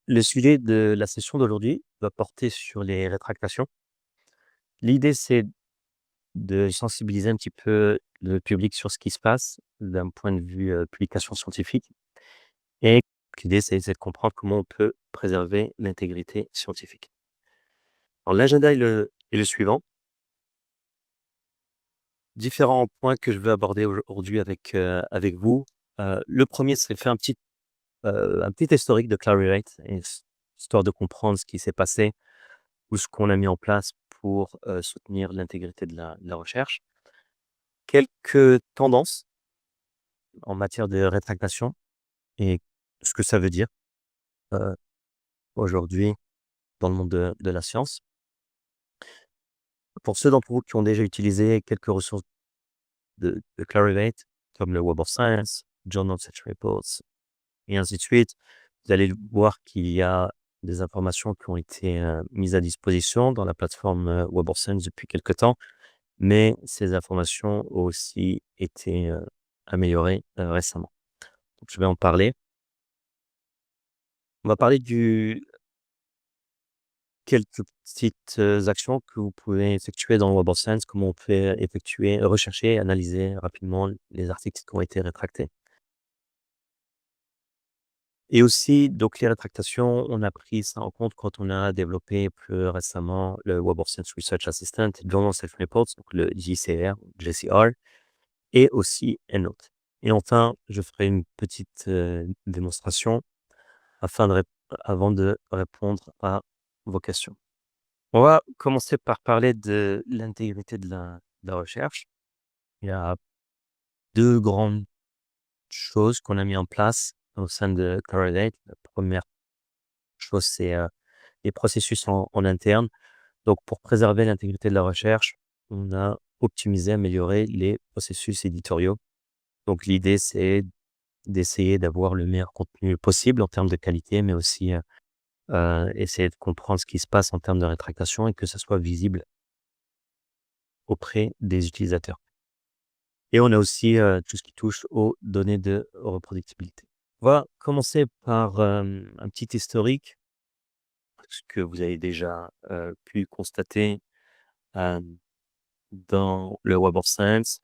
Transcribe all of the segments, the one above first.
Le sujet de la session d'aujourd'hui va porter sur les rétractations. L'idée, c'est de sensibiliser un petit peu le public sur ce qui se passe d'un point de vue, publication scientifique et l'idée, c'est de comprendre comment on peut préserver l'intégrité scientifique. Alors l'agenda est le suivant. Différents points que je veux aborder aujourd'hui avec vous. Le premier, c'est faire un petit historique de Clarivate et histoire de comprendre ce qui s'est passé ou ce qu'on a mis en place pour, soutenir l'intégrité de la recherche. Quelques tendances en matière de rétractation et ce que ça veut dire, heu, aujourd'hui dans le monde de la science. Pour ceux d'entre vous qui ont déjà utilisé quelques ressources de Clarivate, comme le Web of Science, Journal Research Reports et ainsi de suite, vous allez voir qu'il y a des informations qui ont été, mises à disposition dans la plateforme, Web of Science depuis quelque temps. Mais ces informations ont aussi été, améliorées, récemment. Donc je vais en parler. On va parler du quelques petites, actions que vous pouvez effectuer dans Web of Science, comment on peut rechercher et analyser rapidement les articles qui ont été rétractés. Et aussi, donc les rétractations, on a pris ça en compte quand on a développé plus récemment le Web of Science Research Assistant, Journal Research Reports, donc le JCR et aussi EndNote. Et enfin, je ferai une petite, démonstration afin de rép avant de répondre à vos questions. On va commencer par parler de l'intégrité de la recherche. Il y a 2 grandes choses qu'on a mis en place au sein de Clarivate. La première chose, c'est, les processus en interne. Donc pour préserver l'intégrité de la recherche, on a optimisé, amélioré les processus éditoriaux. Donc l'idée, c'est d'essayer d'avoir le meilleur contenu possible en termes de qualité, mais aussi, essayer de comprendre ce qui se passe en termes de rétractation et que ça soit visible auprès des utilisateurs. Et on a aussi, tout ce qui touche aux données de reproductibilité. On va commencer par, un petit historique, ce que vous avez déjà, pu constater, hem, dans le Web of Science.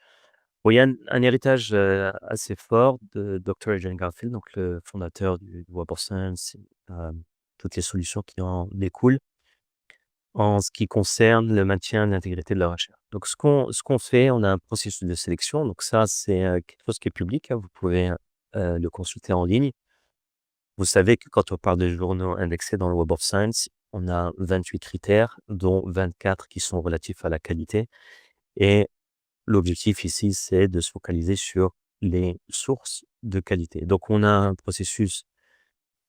Bon, il y a un héritage, assez fort de Dr. Adrian Garfield, donc le fondateur du Web of Science, toutes les solutions qui en découlent. En ce qui concerne le maintien de l'intégrité de la recherche. Donc ce qu'on fait, on a un processus de sélection, donc ça c'est, quelque chose qui est public, hein, vous pouvez, le consulter en ligne. Vous savez que quand on parle de journaux indexés dans le Web of Science, on a 28 critères, dont 24 qui sont relatifs à la qualité et l'objectif ici, c'est de se focaliser sur les sources de qualité. Donc on a un processus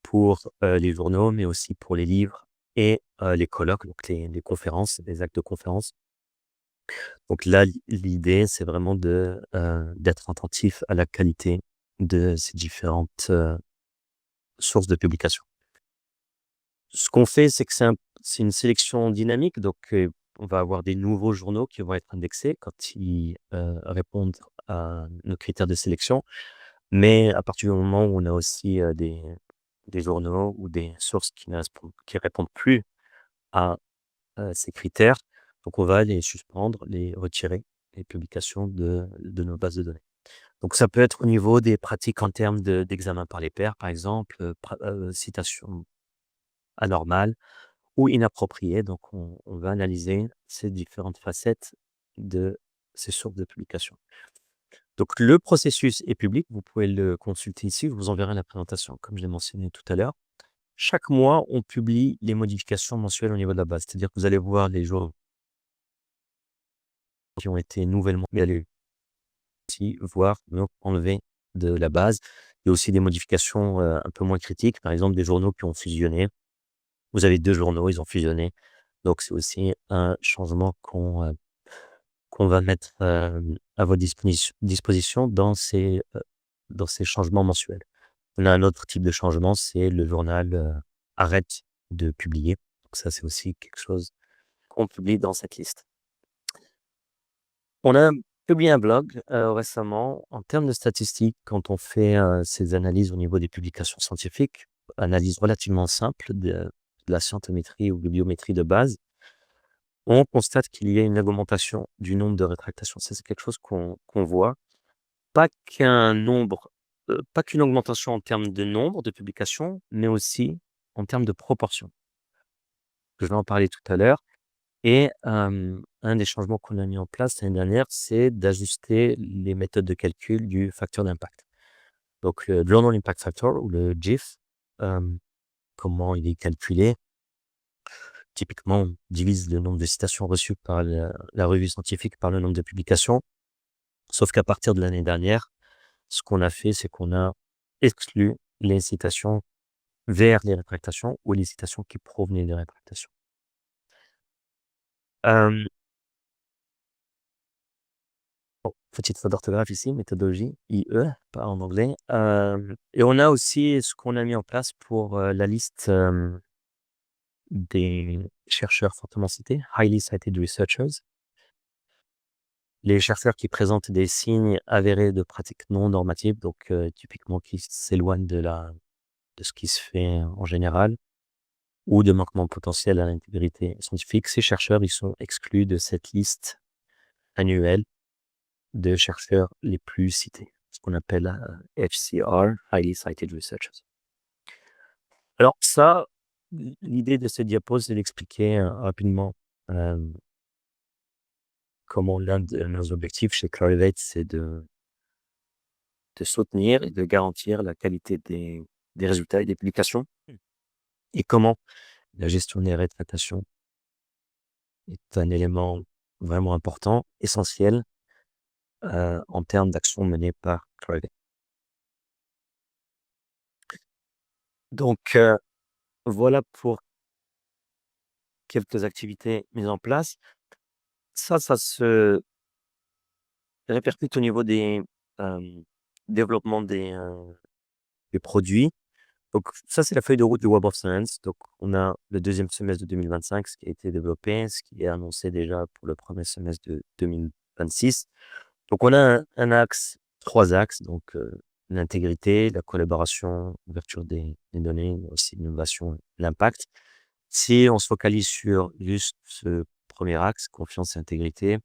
pour, les journaux, mais aussi pour les livres et les colloques, donc les conférences, les actes de conférences. Donc là, l'idée, c'est vraiment d'être attentif à la qualité de ces différentes, sources de publication. Ce qu'on fait, c'est que c'est une sélection dynamique, donc on va avoir des nouveaux journaux qui vont être indexés quand ils, répondent à nos critères de sélection. Mais à partir du moment où on a aussi, des journaux ou des sources qui répondent plus à, ces critères, donc on va les suspendre, les retirer, les publications de nos bases de données. Donc ça peut être au niveau des pratiques en termes d'examen par les pairs, par exemple, citation anormale ou inappropriée. Donc on va analyser ces différentes facettes de ces sources de publication. Donc le processus est public, vous pouvez le consulter ici, je vous enverrai la présentation comme je l'ai mentionné tout à l'heure. Chaque mois, on publie les modifications mensuelles au niveau de la base. C'est-à-dire que vous allez voir les jours qui ont été nouvellement mis à aussi voir, donc enlever de la base. Il y a aussi des modifications, un peu moins critiques, par exemple des journaux qui ont fusionné. Vous avez 2 journaux, ils ont fusionné. Donc c'est aussi un changement qu'on va mettre, à votre disposition dans ces changements mensuels. On a un autre type de changement, c'est le journal, arrête de publier. Donc ça, c'est aussi quelque chose qu'on publie dans cette liste. On a publié un blog, récemment. En termes de statistiques, quand on fait, ces analyses au niveau des publications scientifiques, analyse relativement simple de la scientométrie ou de biométrie de base, on constate qu'il y a une augmentation du nombre de rétractations. Ça, c'est quelque chose qu'on voit. Pas qu'un nombre, pas qu'une augmentation en termes de nombre de publications, mais aussi en termes de proportion. Je vais en parler tout à l'heure. Et un des changements qu'on a mis en place l'année dernière, c'est d'ajuster les méthodes de calcul du facteur d'impact. Donc le Journal Impact Factor ou le JIF, comment il est calculé? Typiquement, on divise le nombre de citations reçues par la revue scientifique par le nombre de publications. Sauf qu'à partir de l'année dernière, ce qu'on a fait, c'est qu'on a exclu les citations vers les rétractations ou les citations qui provenaient des rétractations. Hem, bon, petite faute d'orthographe ici, méthodologie, IE, pas en anglais. Et on a aussi ce qu'on a mis en place pour, la liste, des chercheurs fortement cités, highly cited researchers. Les chercheurs qui présentent des signes avérés de pratiques non normatives, donc typiquement qui s'éloignent de ce qui se fait en général ou de manquements potentiels à l'intégrité scientifique. Ces chercheurs, ils sont exclus de cette liste annuelle de chercheurs les plus cités, ce qu'on appelle HCR, Highly Cited Researchers. Alors ça, l'idée de ce diapo, c'est d'expliquer rapidement comment l'un de nos objectifs chez Clarivate, c'est de soutenir et de garantir la qualité des résultats et des publications et comment la gestion des rétractations est un élément vraiment important, essentiel, en termes d'actions menées par Clarivate. Donc, voilà pour quelques activités mises en place. Ça se répercute au niveau des, développements des produits. Donc ça, c'est la feuille de route du Web of Science. Donc on a le deuxième semestre de 2025, ce qui a été développé, ce qui est annoncé déjà pour le premier semestre de 2026. Donc on a un axe, 3 axes, donc l'intégrité, la collaboration, l'ouverture des données, mais aussi l'innovation, l'impact. Si on se focalise sur juste ce premier axe, confiance et intégrité,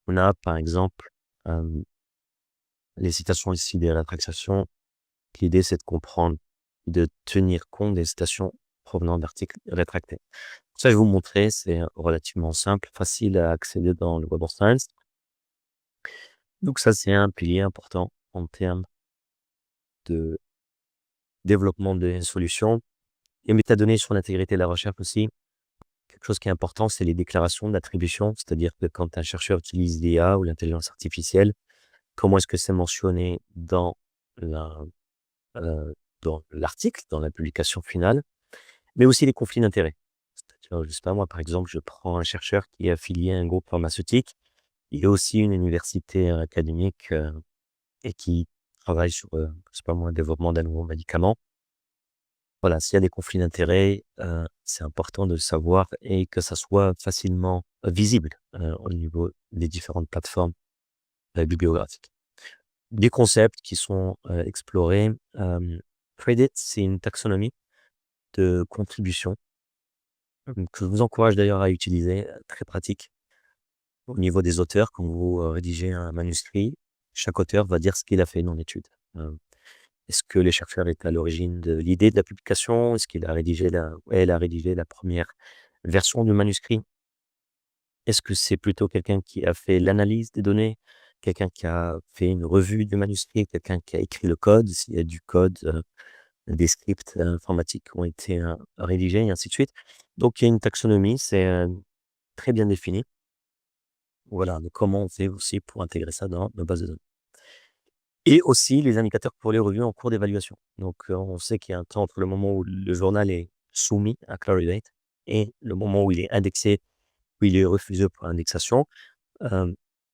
on a par exemple, les citations ici des rétractations. L'idée, c'est de comprendre, de tenir compte des citations provenant d'articles rétractés. Ça, je vais vous montrer, c'est relativement simple, facile à accéder dans le Web of Science. Donc ça, c'est un pilier important en termes de développement des solutions. Et métadonnées sur l'intégrité de la recherche aussi. Quelque chose qui est important, c'est les déclarations d'attribution, c'est-à-dire que quand un chercheur utilise l'IA ou l'intelligence artificielle, comment est-ce que c'est mentionné la, dans l'article, dans la publication finale, mais aussi les conflits d'intérêts. C'est-à-dire, je sais pas moi, par exemple, je prends un chercheur qui est affilié à un groupe pharmaceutique, il y a aussi une université académique et qui travaille sur, je sais pas moi, le développement d'un nouveau médicament. Voilà, s'il y a des conflits d'intérêts, c'est important de le savoir et que ça soit facilement visible au niveau des différentes plateformes bibliographiques. Des concepts qui sont explorés. Credit, c'est une taxonomie de contribution que je vous encourage d'ailleurs à utiliser, très pratique. Au niveau des auteurs, quand vous rédigez un manuscrit, chaque auteur va dire ce qu'il a fait dans l'étude. Est-ce que les chercheurs étaient à l'origine de l'idée de la publication? Est-ce qu'il a rédigé elle a rédigé la première version du manuscrit? Est-ce que c'est plutôt quelqu'un qui a fait l'analyse des données? Quelqu'un qui a fait une revue du manuscrit? Quelqu'un qui a écrit le code? S'il y a du code, des scripts informatiques qui ont été rédigés et ainsi de suite. Donc il y a une taxonomie, c'est très bien défini. Voilà, donc comment on fait aussi pour intégrer ça dans nos bases de données. Et aussi les indicateurs pour les revues en cours d'évaluation. Donc on sait qu'il y a un temps entre le moment où le journal est soumis à Clarivate et le moment où il est indexé, où il est refusé pour indexation.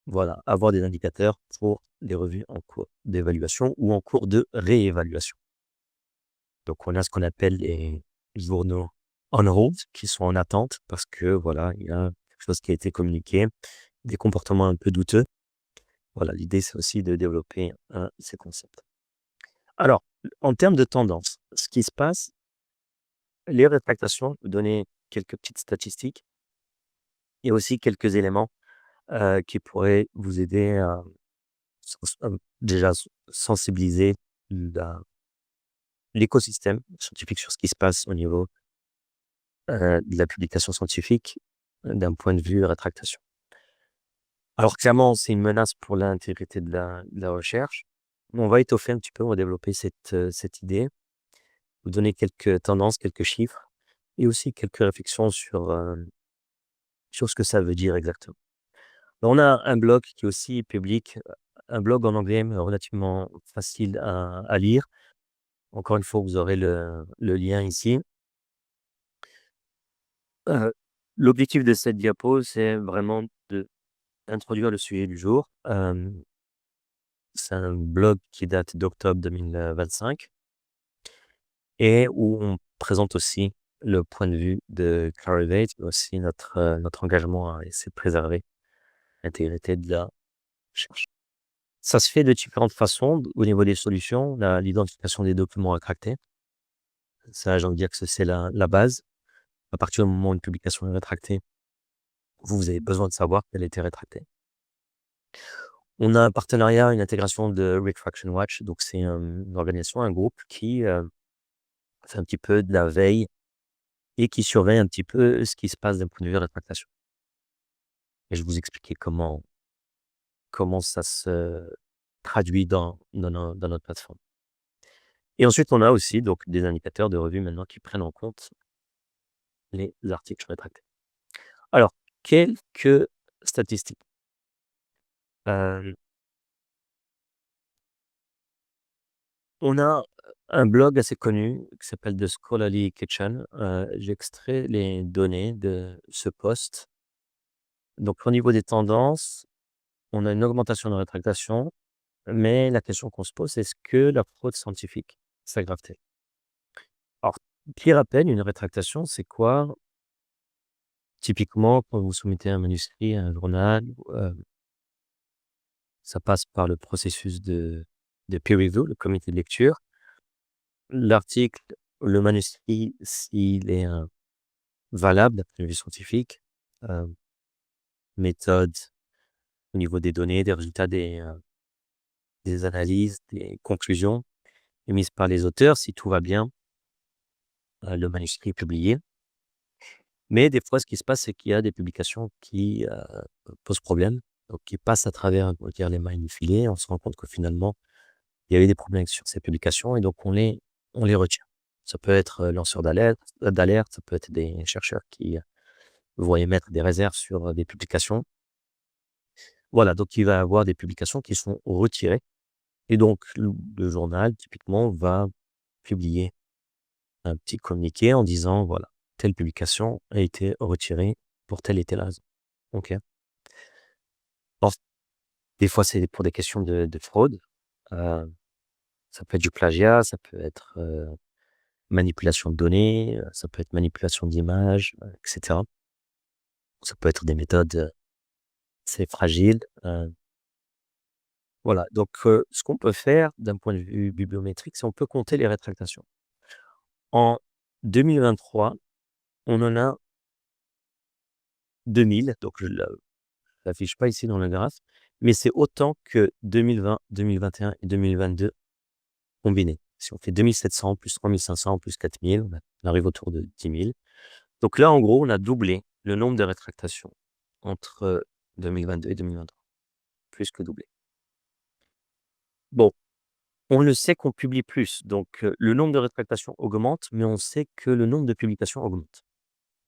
Voilà, avoir des indicateurs pour les revues en cours d'évaluation ou en cours de réévaluation. Donc on a ce qu'on appelle les journaux on hold qui sont en attente parce que voilà, il y a quelque chose qui a été communiqué, des comportements un peu douteux. Voilà, l'idée, c'est aussi de développer ces concepts. Alors, en termes de tendance, ce qui se passe, les rétractations, vous donner quelques petites statistiques et aussi quelques éléments, qui pourraient vous aider à déjà sensibiliser la l'écosystème scientifique sur ce qui se passe au niveau, de la publication scientifique, d'un point de vue rétractation. Alors clairement, c'est une menace pour l'intégrité de la recherche. On va étoffer un petit peu, on va développer cette idée, vous donner quelques tendances, quelques chiffres et aussi quelques réflexions sur ce que ça veut dire exactement. On a un blog qui est aussi public, un blog en anglais, mais relativement facile à lire. Encore une fois, vous aurez le lien ici. Heu, L'objectif de cette diapo, c'est vraiment d'introduire le sujet du jour. C'est un blog qui date d'octobre 2025 et où on présente aussi le point de vue de Clarivate, mais aussi notre engagement à essayer de préserver l'intégrité de la recherche. Ça se fait de différentes façons au niveau des solutions. L'identification des documents rétractés. Ça, j'ai envie de dire que c'est la base. À partir du moment où une publication est rétractée, vous avez besoin de savoir qu'elle a été rétractée. On a un partenariat, une intégration de Retraction Watch, donc c'est, une organisation, un groupe qui, fait un petit peu de la veille et qui surveille un petit peu ce qui se passe d'un point de vue rétractation. Et je vais vous expliquer comment ça se traduit dans notre plateforme. Et ensuite, on a aussi donc des indicateurs de revue maintenant qui prennent en compte les articles rétractés. Alors, quelques statistiques. Hem, on a un blog assez connu qui s'appelle The Scholarly Kitchen. J'ai extrait les données de ce post. Donc au niveau des tendances, on a une augmentation de rétractation, mais la question qu'on se pose, c'est: est-ce que la fraude scientifique s'aggrave-t-elle? Alors, petit rappel, une rétractation, c'est quoi? Typiquement, quand vous soumettez un manuscrit à un journal, ça passe par le processus de peer review, le comité de lecture. L'article, le manuscrit, s'il est, valable d'un point de vue scientifique, heu, méthode au niveau des données, des résultats des analyses, des conclusions émises par les auteurs, si tout va bien, le manuscrit est publié. Mais des fois, ce qui se passe, c'est qu'il y a des publications qui, posent problème, donc qui passent à travers, on va dire, les mailles du filet. On se rend compte que finalement, il y avait des problèmes sur ces publications et donc on les retire. Ça peut être, lanceur d'alerte, ça peut être des chercheurs qui, vont émettre des réserves sur, des publications. Voilà, donc il va y avoir des publications qui sont retirées et donc le journal typiquement va publier un petit communiqué en disant: «Voilà, telle publication a été retirée pour telle et telle raison». OK? Alors des fois, c'est pour des questions de fraude, heu, ça peut être du plagiat, ça peut être, manipulation de données, ça peut être manipulation d'images, et cetera. Ça peut être des méthodes, assez fragiles, voilà. Donc ce qu'on peut faire d'un point de vue bibliométrique, c'est on peut compter les rétractations. En 2023, on en a 2000, donc je ne l'affiche pas ici dans le graphe, mais c'est autant que 2020, 2021 et 2022 combinés. Si on fait 2700 plus 3500 plus 4000, on arrive autour de 10 000. Donc là, en gros, on a doublé le nombre de rétractations entre 2022 et 2023, plus que doublé. Bon, on le sait qu'on publie plus, donc le nombre de rétractations augmente, mais on sait que le nombre de publications augmente.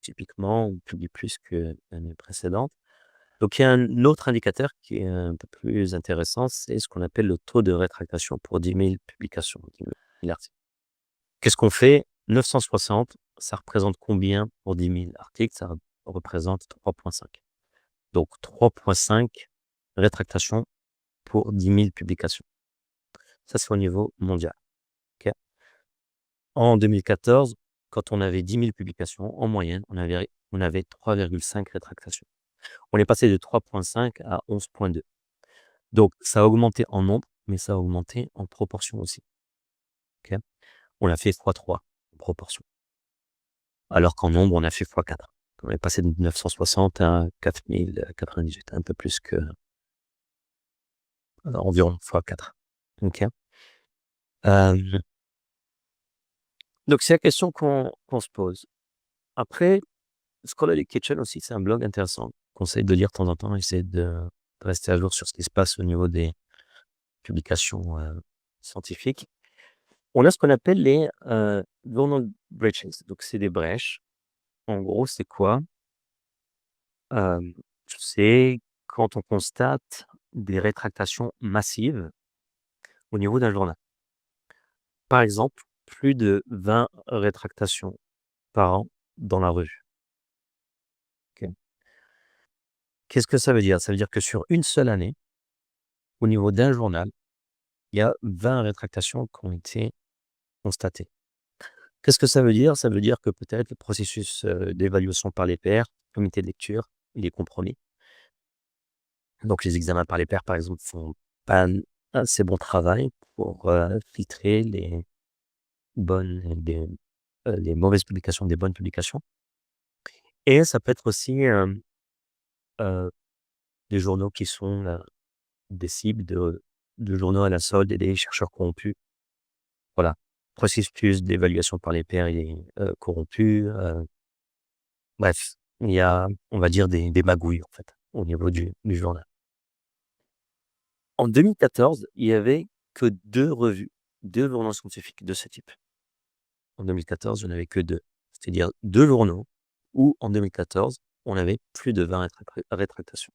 Typiquement, on publie plus que l'année précédente. Donc il y a un autre indicateur qui est un peu plus intéressant, c'est ce qu'on appelle le taux de rétractation pour 10 000 publications, 10 000 articles. Qu'est-ce qu'on fait? 960, ça représente combien pour 10 000 articles? Ça représente 3,5. Donc 3,5 rétractations pour 10 000 publications. Ça, c'est au niveau mondial. OK? En 2014, quand on avait 10 000 publications, en moyenne, on avait 3,5 rétractations. On est passé de 3,5 à 11,2. Donc ça a augmenté en nombre, mais ça a augmenté en proportion aussi. OK? On a fait x3 en proportion. Alors qu'en nombre, on a fait x4. On est passé de 960 à 4098, un peu plus que environ x4. OK? Hem, donc c'est la question qu'on se pose. Après, Scholarly Kitchen aussi, c'est un blog intéressant. Conseille de lire de temps en temps, essayer de rester à jour sur ce qui se passe au niveau des publications, scientifiques. On a ce qu'on appelle les, journal breaches. Donc c'est des brèches. En gros, c'est quoi? Hem, c'est quand on constate des rétractations massives au niveau d'un journal. Par exemple, plus de 20 rétractations par an dans la revue. OK. Qu'est-ce que ça veut dire? Ça veut dire que sur une seule année, au niveau d'un journal, il y a 20 rétractations qui ont été constatées. Qu'est-ce que ça veut dire? Ça veut dire que peut-être le processus, d'évaluation par les pairs, comité de lecture, il est compromis. Donc les examens par les pairs, par exemple, font pas un assez bon travail pour, filtrer les bonnes et les mauvaises publications des bonnes publications. Et ça peut être aussi, heu, des journaux qui sont, des cibles de journaux à la solde et des chercheurs corrompus. Voilà. Processus d'évaluation par les pairs, il est, corrompu, bref, il y a, on va dire, des magouilles, en fait, au niveau du journal. En 2014, il y avait que 2 revues, 2 journaux scientifiques de ce type. En 2014, il n'y en avait que 2. C'est-à-dire 2 journaux où, en 2014, on avait plus de 20 rétractations.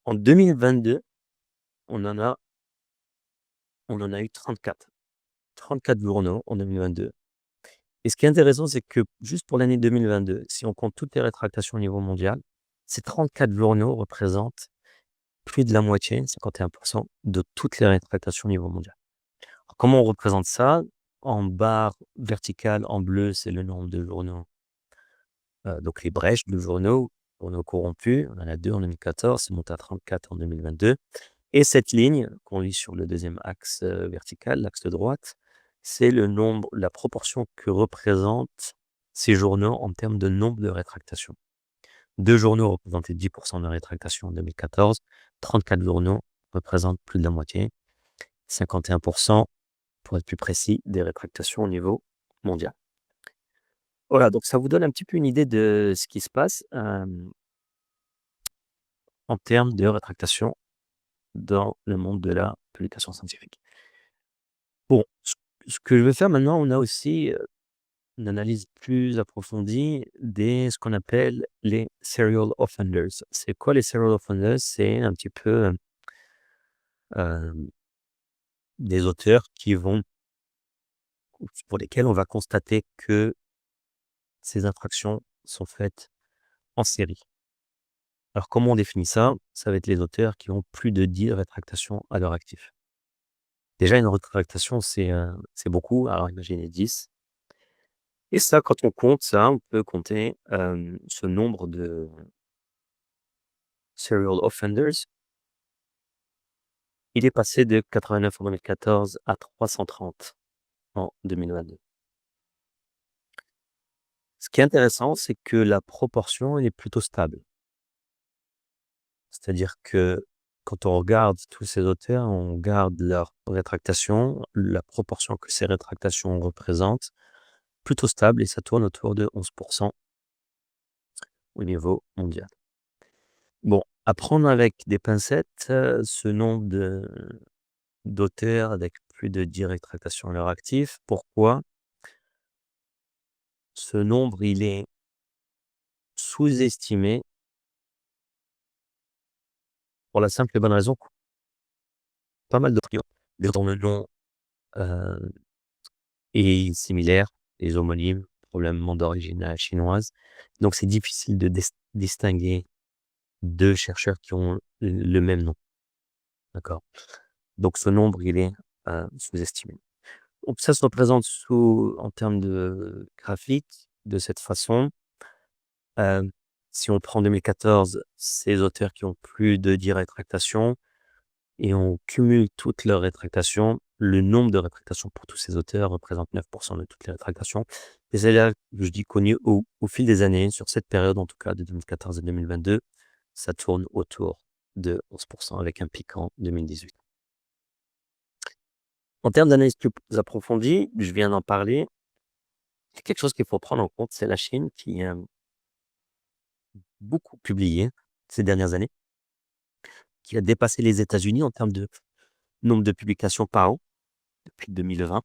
En 2022, on en a eu 34. 34 journaux en 2022. Et ce qui est intéressant, c'est que juste pour l'année 2022, si on compte toutes les rétractations au niveau mondial, ces 34 journaux représentent plus de la moitié, 51 de toutes les rétractations au niveau mondial. Alors, comment on représente ça? En barre verticale, en bleu, c'est le nombre de journaux, donc les brèches de journaux corrompus. On en a 2 en 2014, c'est monté à 34 en 2022. Et cette ligne qu'on lit sur le deuxième axe, vertical, l'axe de droite, c'est le nombre, la proportion que représentent ces journaux en termes de nombre de rétractations. 2 journaux représentaient 10 de rétractations en 2014, 34 journaux représentent plus de la moitié, 51 pour être plus précis, des rétractations au niveau mondial. Voilà, donc ça vous donne un petit peu une idée de ce qui se passe, en termes de rétractation dans le monde de la publication scientifique. Bon, ce que je vais faire maintenant, on a aussi, une analyse plus approfondie ce qu'on appelle les serial offenders. C'est quoi les serial offenders? C'est un petit peu, des auteurs pour lesquels on va constater que ces infractions sont faites en série. Alors comment on définit ça? Ça va être les auteurs qui ont plus de 10 rétractations à leur actif. Déjà une rétractation, c'est beaucoup, alors imaginez 10. Et ça, quand on compte ça, on peut compter, ce nombre de serial offenders. Il est passé de 89 en 2014 à 330 en 2022. Ce qui est intéressant, c'est que la proportion, elle est plutôt stable. C'est-à-dire que quand on regarde tous ces auteurs, on regarde leurs rétractations, la proportion que ces rétractations représentent, plutôt stable et ça tourne autour de 11 au niveau mondial. Bon, à prendre avec des pincettes, ce nombre d'auteurs avec plus de 10 rétractations à leur actif. Pourquoi? Ce nombre, il est sous-estimé pour la simple et bonne raison que pas mal d'autres dont le nom, heu, est similaire, les homonymes, probablement d'origine, chinoise. Donc c'est difficile de distinguer 2 chercheurs qui ont le même nom, d'accord? Donc ce nombre, il est, sous-estimé. Donc ça se représente en termes de graphique de cette façon. Hem, si on prend 2014, ces auteurs qui ont plus de 10 rétractations, et on cumule toutes leurs rétractations, le nombre de rétractations pour tous ces auteurs représente 9 de toutes les rétractations. Et c'est là que je dis connu au fil des années, sur cette période en tout cas de 2014 à 2022, ça tourne autour de 11 avec un pic en 2018. En termes d'analyse plus approfondie, je viens d'en parler. Il y a quelque chose qu'il faut prendre en compte, c'est la Chine qui a beaucoup publié ces dernières années, qui a dépassé les États-Unis en termes de nombre de publications par an depuis 2020.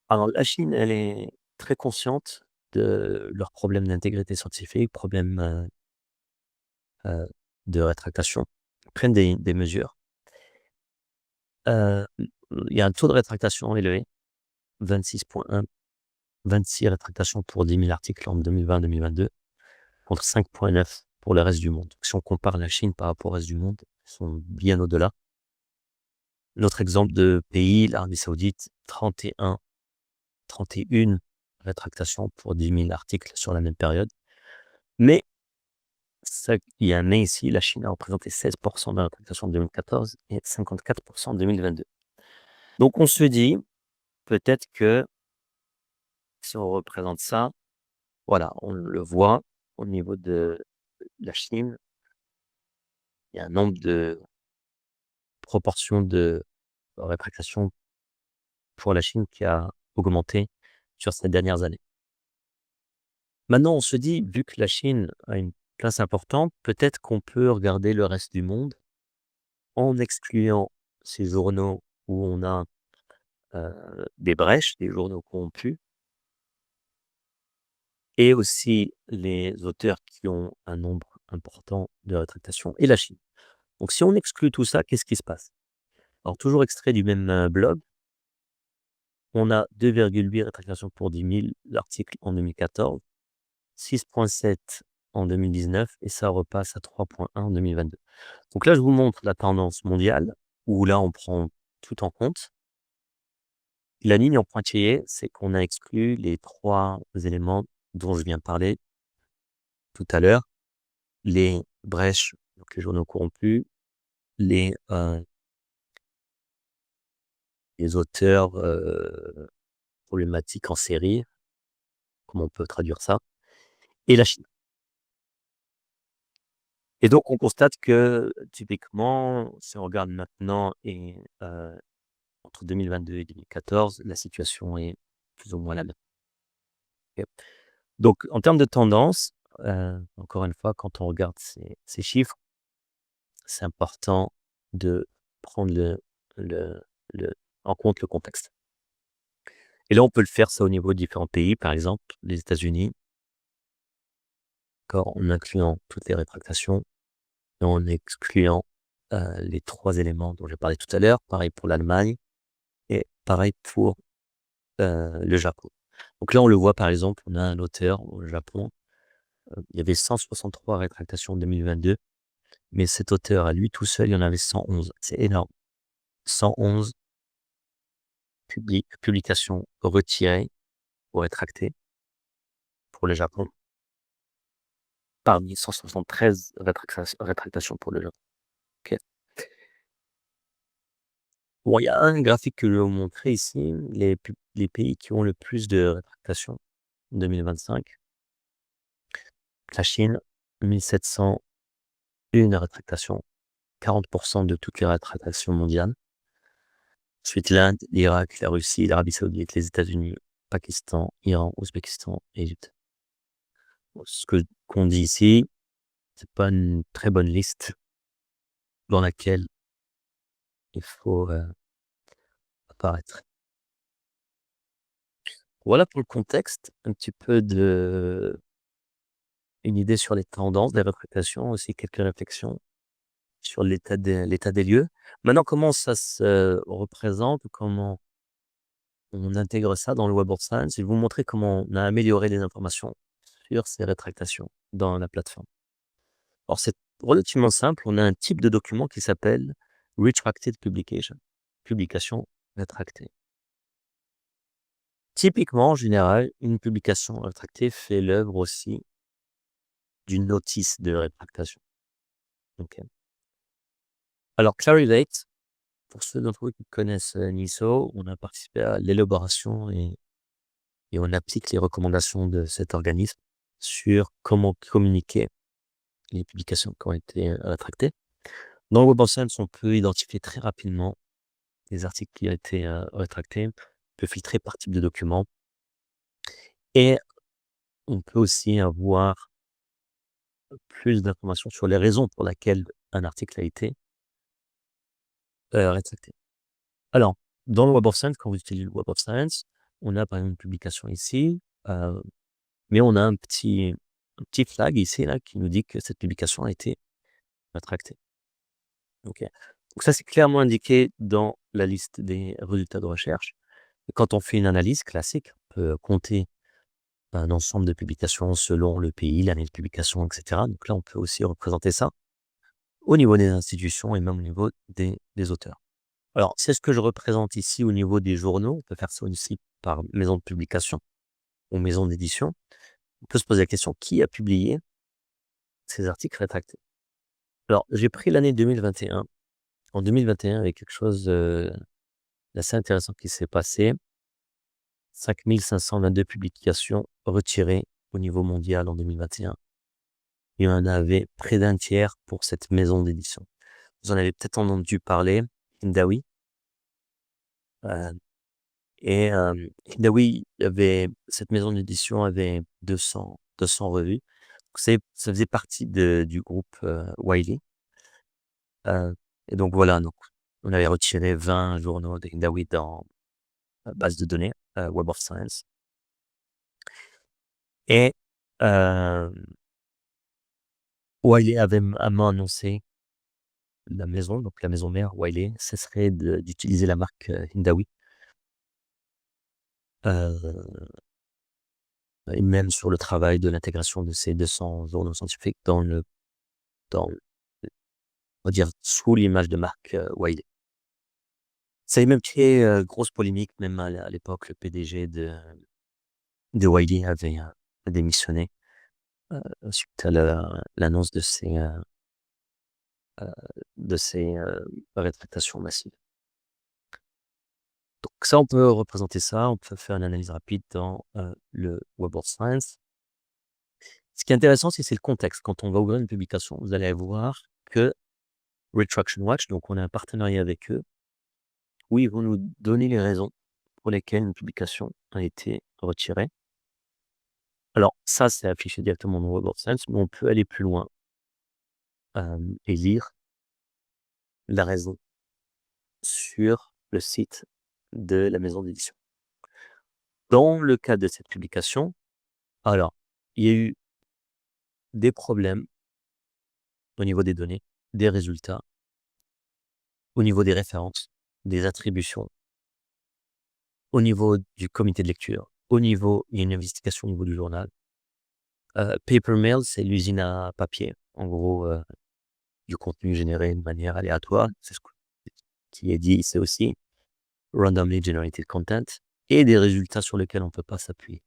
Alors la Chine, elle est très consciente de leurs problèmes d'intégrité scientifique, problèmes, de rétractation. Ils prennent des mesures. Heu, il y a un taux de rétractation élevé, 26,1, 26 rétractations pour 10 000 articles en 2020-2022, contre 5,9 pour le reste du monde. Donc si on compare la Chine par rapport au reste du monde, ils sont bien au-delà. L'autre exemple de pays, l'Arabie Saoudite, 31 rétractations pour 10 000 articles sur la même période. Mais il y a un mais ici, la Chine a représenté 16 de la rétractation en 2014 et 54 en 2022. Donc on se dit, peut-être que si on représente ça, voilà, on le voit au niveau de la Chine, il y a un nombre de proportions de rétractation pour la Chine qui a augmenté sur ces dernières années. Maintenant, on se dit, vu que la Chine a une place importante, peut-être qu'on peut regarder le reste du monde en excluant ces journaux où on a des brèches, des journaux corrompus, et aussi les auteurs qui ont un nombre important de rétractations, et la Chine. Donc si on exclut tout ça, qu'est-ce qui se passe? Alors toujours extrait du même blog, on a 2,8 rétractations pour 10 000 articles en 2014, 6,7 en 2019 et ça repasse à 3,1 en 2022. Donc là, je vous montre la tendance mondiale où là, on prend tout en compte. La ligne en pointillé, c'est qu'on a exclu les 3 éléments dont je viens de parler tout à l'heure. Les brèches, donc les journaux corrompus, les auteurs problématiques en série, comment on peut traduire ça, et la Chine. Et donc on constate que typiquement, si on regarde maintenant et entre 2022 et 2014, la situation est plus ou moins la même. OK. Donc en termes de tendance, encore une fois, quand on regarde ces chiffres, c'est important de prendre le le en compte le contexte. Et là, on peut le faire ça au niveau de différents pays, par exemple les États-Unis, d'accord, en incluant toutes les rétractations et en excluant, les 3 éléments dont j'ai parlé tout à l'heure. Pareil pour l'Allemagne et pareil pour, le Japon. Donc là, on le voit, par exemple, on a un auteur au Japon, il y avait 163 rétractations en 2022, mais cet auteur à lui tout seul, il y en avait 111. C'est énorme. 111 publications retirées ou rétractées pour le Japon, parmi 173 rétractations pour le Japon. OK. Bon, il y a un graphique que je vais vous montrer ici, les pays qui ont le plus de rétractations en 2025. La Chine, 1 701 rétractations, 40 de toutes les rétractations mondiales. Ensuite, l'Inde, l'Irak, la Russie, l'Arabie Saoudite, les États-Unis, Pakistan, Iran, Ouzbékistan, Égypte. Bon, qu'on dit ici, c'est pas une très bonne liste dans laquelle il faut apparaître. Voilà pour le contexte, un petit peu une idée sur les tendances des rétractations, aussi quelques réflexions sur l'état des lieux. Maintenant, comment ça se représente, comment on intègre ça dans le Web of Science? Je vais vous montrer comment on a amélioré les informations sur ces rétractations dans la plateforme. Alors, c'est relativement simple. On a un type de document qui s'appelle Retracted Publication, publication rétractée. Typiquement, en général, une publication rétractée fait l'œuvre aussi d'une notice de rétractation. OK. Alors Clarivate, pour ceux d'entre vous qui connaissent, NISO, on a participé à l'élaboration et on applique les recommandations de cet organisme sur comment communiquer les publications qui ont été, rétractées. Dans Web of Science, on peut identifier très rapidement les articles qui ont été, rétractés. On peut filtrer par type de document et on peut aussi avoir plus d'informations sur les raisons pour lesquelles un article a été, rétracté. Alors, dans le Web of Science, quand vous utilisez le Web of Science, on a par exemple une publication ici, mais on a un petit flag ici là qui nous dit que cette publication a été rétractée. OK. Donc ça, c'est clairement indiqué dans la liste des résultats de recherche. Et quand on fait une analyse classique, on peut compter un ensemble de publications selon le pays, l'année de publication, et cetera. Donc là, on peut aussi représenter ça au niveau des institutions et même au niveau des auteurs. Alors, c'est ce que je représente ici au niveau des journaux. On peut faire ça aussi par maison de publication ou maison d'édition. On peut se poser la question, qui a publié ces articles rétractés? Alors, j'ai pris l'année 2021. En 2021, il y avait quelque chose, d'assez intéressant qui s'est passé. 5 522 publications retirées au niveau mondial en 2021. Il y en avait près d'un tiers pour cette maison d'édition. Vous en avez peut-être entendu parler, Hindawi. Heu Hindawi, cette maison d'édition avait 200 revues. Donc ça faisait partie du groupe, Wiley. Heu et donc voilà, donc on avait retiré 20 journaux de Hindawi dans la base de données, Web of Science et Wiley avait annoncé, la maison, donc la maison mère Wiley, cesserait d'utiliser la marque, Hindawi, heu et même sur le travail de l'intégration de ces 200 journaux scientifiques dans on va dire sous l'image de marque, Wiley. Ça a même créé, grosse polémique, même à l'époque, le PDG de Wiley avait, démissionné, suite à l'annonce de ces rétractations massives. Donc ça, on peut représenter ça, on peut faire une analyse rapide dans, le Web of Science. Ce qui est intéressant, c'est le contexte. Quand on va ouvrir une publication, vous allez voir que Retraction Watch, donc on a un partenariat avec eux, où ils vont nous donner les raisons pour lesquelles une publication a été retirée. Alors ça, c'est affiché directement dans Web of Science, mais on peut aller plus loin, et lire la raison sur le site de la maison d'édition. Dans le cas de cette publication, alors, il y a eu des problèmes au niveau des données, des résultats, au niveau des références, des attributions, au niveau du comité de lecture, il y a une investigation au niveau du journal. Paper Mill, c'est l'usine à papier. En gros, du contenu généré de manière aléatoire. C'est ce qui est dit, c'est aussi randomly generated content et des résultats sur lesquels on ne peut pas s'appuyer.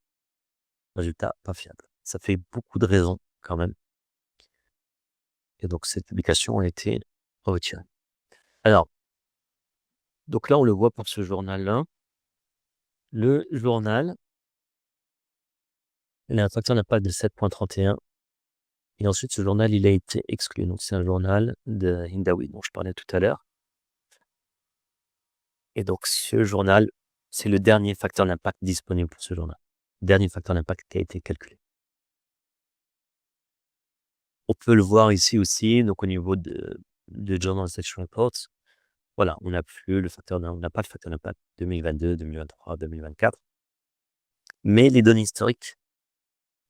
Résultats pas fiables. Ça fait beaucoup de raisons quand même. Et donc cette publication a été retirée. Alors, donc là, on le voit pour ce journal-là. Le journal, il a un facteur d'impact de 7,31 et ensuite ce journal, il a été exclu. Donc c'est un journal de Hindawi dont je parlais tout à l'heure et donc ce journal, c'est le dernier facteur d'impact disponible pour ce journal. Dernier facteur d'impact qui a été calculé. On peut le voir ici aussi, donc au niveau de Journal Citation Reports. Voilà, on n'a pas le facteur d'impact 2022, 2023, 2024. Mais les données historiques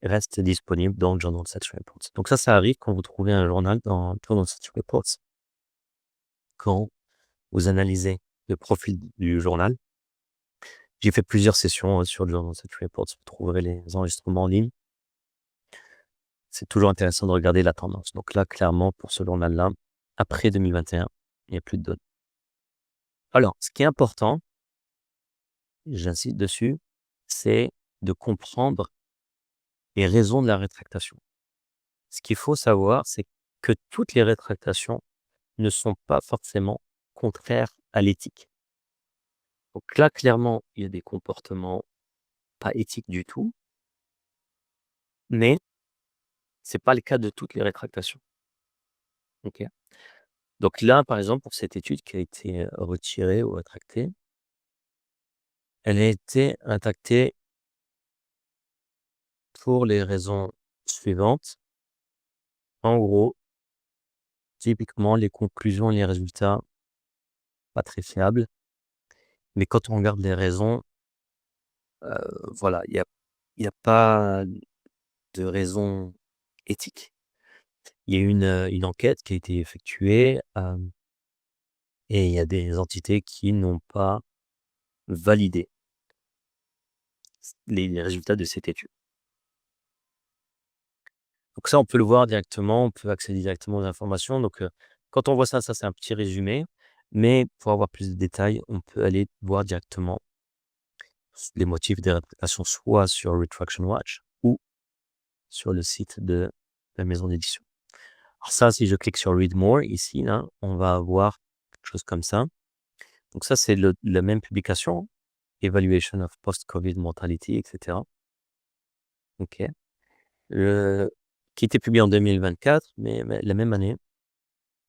restent disponibles dans le Journal Citation Reports. Donc ça arrive quand vous trouvez un journal dans Journal Citation Reports. Quand vous analysez le profil du journal, j'ai fait plusieurs sessions, sur le Journal Citation Reports. Vous trouverez les enregistrements en ligne. C'est toujours intéressant de regarder la tendance. Donc là, clairement, pour ce journal-là, après 2021, il n'y a plus de données. Alors, ce qui est important, j'insiste dessus, c'est de comprendre les raisons de la rétractation. Ce qu'il faut savoir, c'est que toutes les rétractations ne sont pas forcément contraires à l'éthique. Donc là, clairement, il y a des comportements pas éthiques du tout, mais c'est pas le cas de toutes les rétractations. OK? Donc là, par exemple, pour cette étude qui a été, retirée ou rétractée, elle a été rétractée pour les raisons suivantes. En gros, typiquement, les conclusions et les résultats, pas très fiables, mais quand on regarde les raisons, voilà, il y a pas de raison éthique. Il y a une enquête qui a été effectuée, et il y a des entités qui n'ont pas validé les résultats de cette étude. Donc ça, on peut le voir directement, on peut accéder directement aux informations. Donc, quand on voit ça, ça c'est un petit résumé, mais pour avoir plus de détails, on peut aller voir directement les motifs des rétractations, soit sur Retraction Watch ou sur le site de la maison d'édition. Alors ça, si je clique sur Read More ici, là, on va avoir quelque chose comme ça. Donc ça, c'est la même publication, Evaluation of Post-COVID Mortality, etc. OK. Qui était publié en 2024, mais la même année,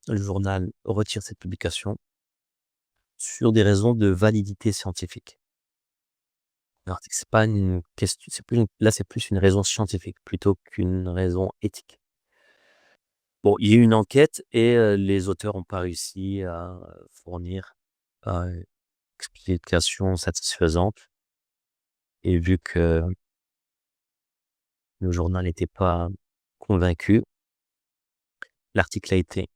le journal retire cette publication sur des raisons de validité scientifique. Alors c'est pas une question, c'est plus une raison scientifique plutôt qu'une raison éthique. Bon, il y a eu une enquête et les auteurs n'ont pas réussi à fournir, une explication satisfaisante, et vu que le journal n'était pas convaincu, l'article a été,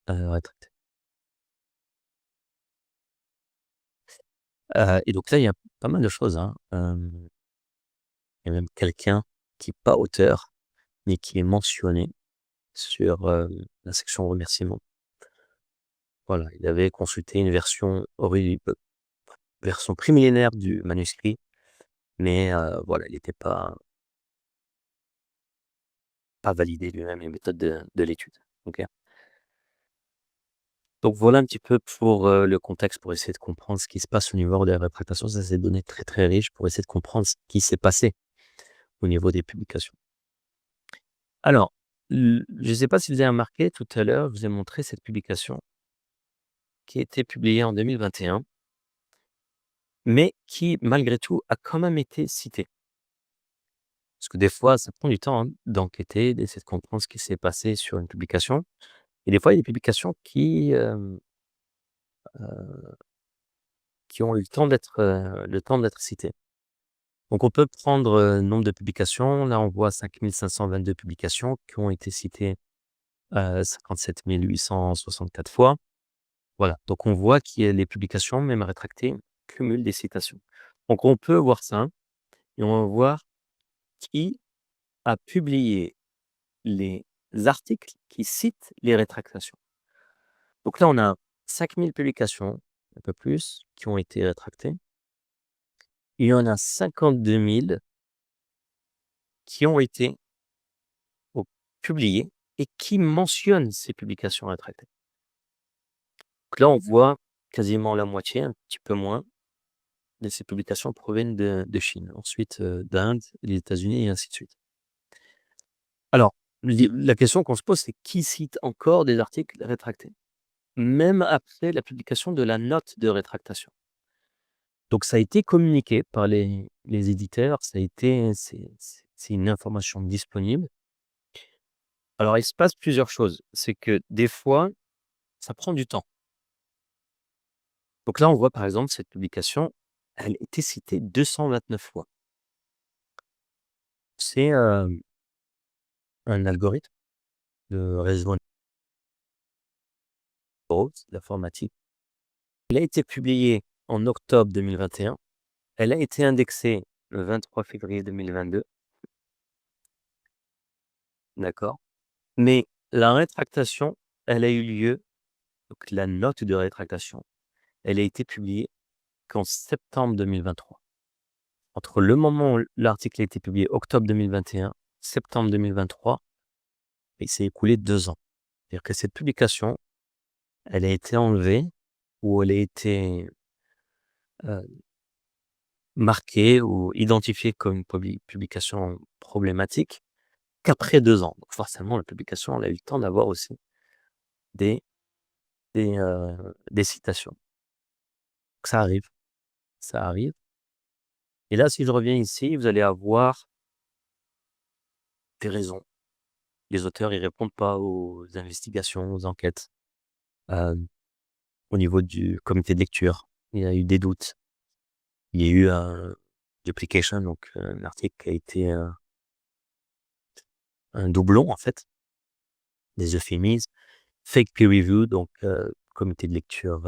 rétracté. Et donc là, il y a pas mal de choses, hein. Il y a même quelqu'un qui est pas auteur, mais qui est mentionné sur, la section remerciements. Voilà, il avait consulté une version prémillénaire du manuscrit, mais voilà, il n'était pas validé lui-même les méthodes de l'étude. OK? Donc voilà un petit peu pour, le contexte, pour essayer de comprendre ce qui se passe au niveau des rétractations. Ça, c'est des données très, très riches pour essayer de comprendre ce qui s'est passé au niveau des publications. Alors, je ne sais pas si vous avez remarqué tout à l'heure, je vous ai montré cette publication qui a été publiée en 2021, mais qui malgré tout a quand même été citée. Parce que des fois, ça prend du temps, hein, d'enquêter, d'essayer de comprendre ce qui s'est passé sur une publication, et des fois, il y a des publications qui ont eu le temps d'être citées. Donc on peut prendre, nombre de publications. Là, on voit 5 522 publications qui ont été citées, 57 864 fois. Voilà, donc on voit que les publications, même rétractées, cumulent des citations. Donc on peut voir ça et on va voir qui a publié les articles qui citent les rétractations. Donc là, on a 5 000 publications, un peu plus, qui ont été rétractées. Il y en a 52 000 qui ont été au publiées et qui mentionnent ces publications rétractées. Donc là, on voit quasiment la moitié, un petit peu moins, de ces publications proviennent de Chine, ensuite, d'Inde, les États-Unis et ainsi de suite. Alors, la question qu'on se pose, c'est qui cite encore des articles rétractés? Même après la publication de la note de rétractation. Donc ça a été communiqué par les éditeurs, c'est une information disponible. Alors il se passe plusieurs choses, c'est que des fois, ça prend du temps. Donc là, on voit par exemple cette publication, elle a été citée 229 fois. C'est, un algorithme de réseau d'informatique. Elle a été publiée en octobre 2021. Elle a été indexée le 23 février 2022. D'accord? Mais la rétractation, elle a eu lieu, donc la note de rétractation, elle a été publiée qu'en septembre 2023. Entre le moment où l'article a été publié, octobre 2021, septembre 2023, il s'est écoulé 2 ans. C'est-à-dire que cette publication, elle a été enlevée ou elle a été marquée ou identifiée comme une publication problématique qu'après 2 ans. Donc forcément, la publication, elle a eu le temps d'avoir aussi des, des citations. Donc ça arrive, ça arrive. Et là, si je reviens ici, vous allez avoir des raisons. Les auteurs, ils répondent pas aux investigations, aux enquêtes. Euh, Au niveau du comité de lecture, il y a eu des doutes. Il y a eu un duplication, donc un article qui a été un doublon en fait, des euphémismes, fake peer review, donc comité de lecture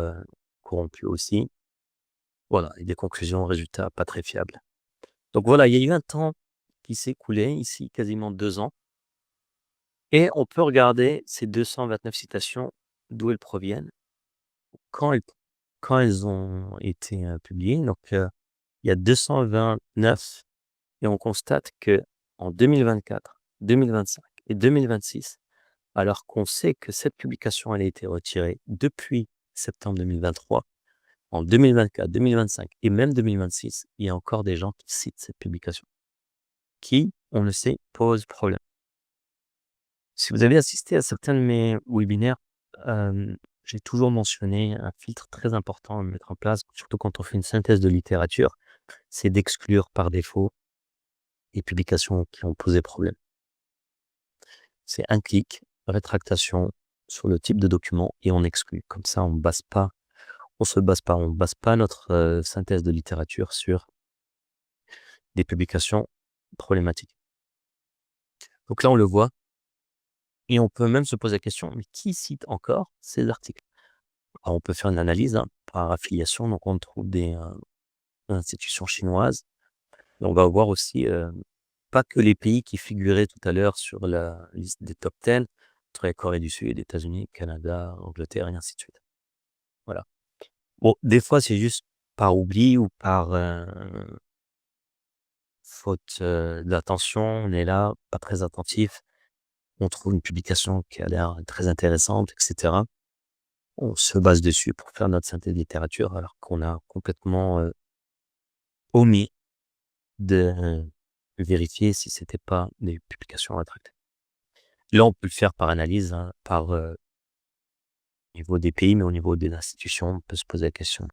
corrompu aussi. Voilà, et des conclusions, résultats pas très fiables. Donc voilà, il y a eu un temps qui s'est écoulé ici, quasiment 2 ans, et on peut regarder ces 229 citations, d'où elles proviennent, quand elles, quand elles ont été publiées. Donc il y a 229 et on constate que en 2024, 2025 et 2026, alors qu'on sait que cette publication elle a été retirée depuis septembre 2023, en 2024, 2025 et même 2026, il y a encore des gens qui citent cette publication, qui, on le sait, pose problème. Si vous avez assisté à certains de mes webinaires, j'ai toujours mentionné un filtre très important à mettre en place, surtout quand on fait une synthèse de littérature, c'est d'exclure par défaut les publications qui ont posé problème. C'est un clic, rétractation sur le type de document et on exclut. Comme ça, on se base pas notre synthèse de littérature sur des publications problématiques. Donc là, on le voit et on peut même se poser la question, mais qui cite encore ces articles? Alors, on peut faire une analyse par affiliation, donc on trouve des institutions chinoises. Et on va voir aussi pas que les pays qui figuraient tout à l'heure sur la liste des top 10, entre la Corée du Sud, les États-Unis, Canada, Angleterre et ainsi de suite. Voilà. Bon, des fois, c'est juste par oubli ou par faute d'attention. On est là, pas très attentif. On trouve une publication qui a l'air très intéressante, etc. On se base dessus pour faire notre synthèse de littérature, alors qu'on a complètement omis de vérifier si c'était pas des publications rétractées. Là, on peut le faire par analyse, par niveau des pays, mais au niveau des institutions, on peut se poser la question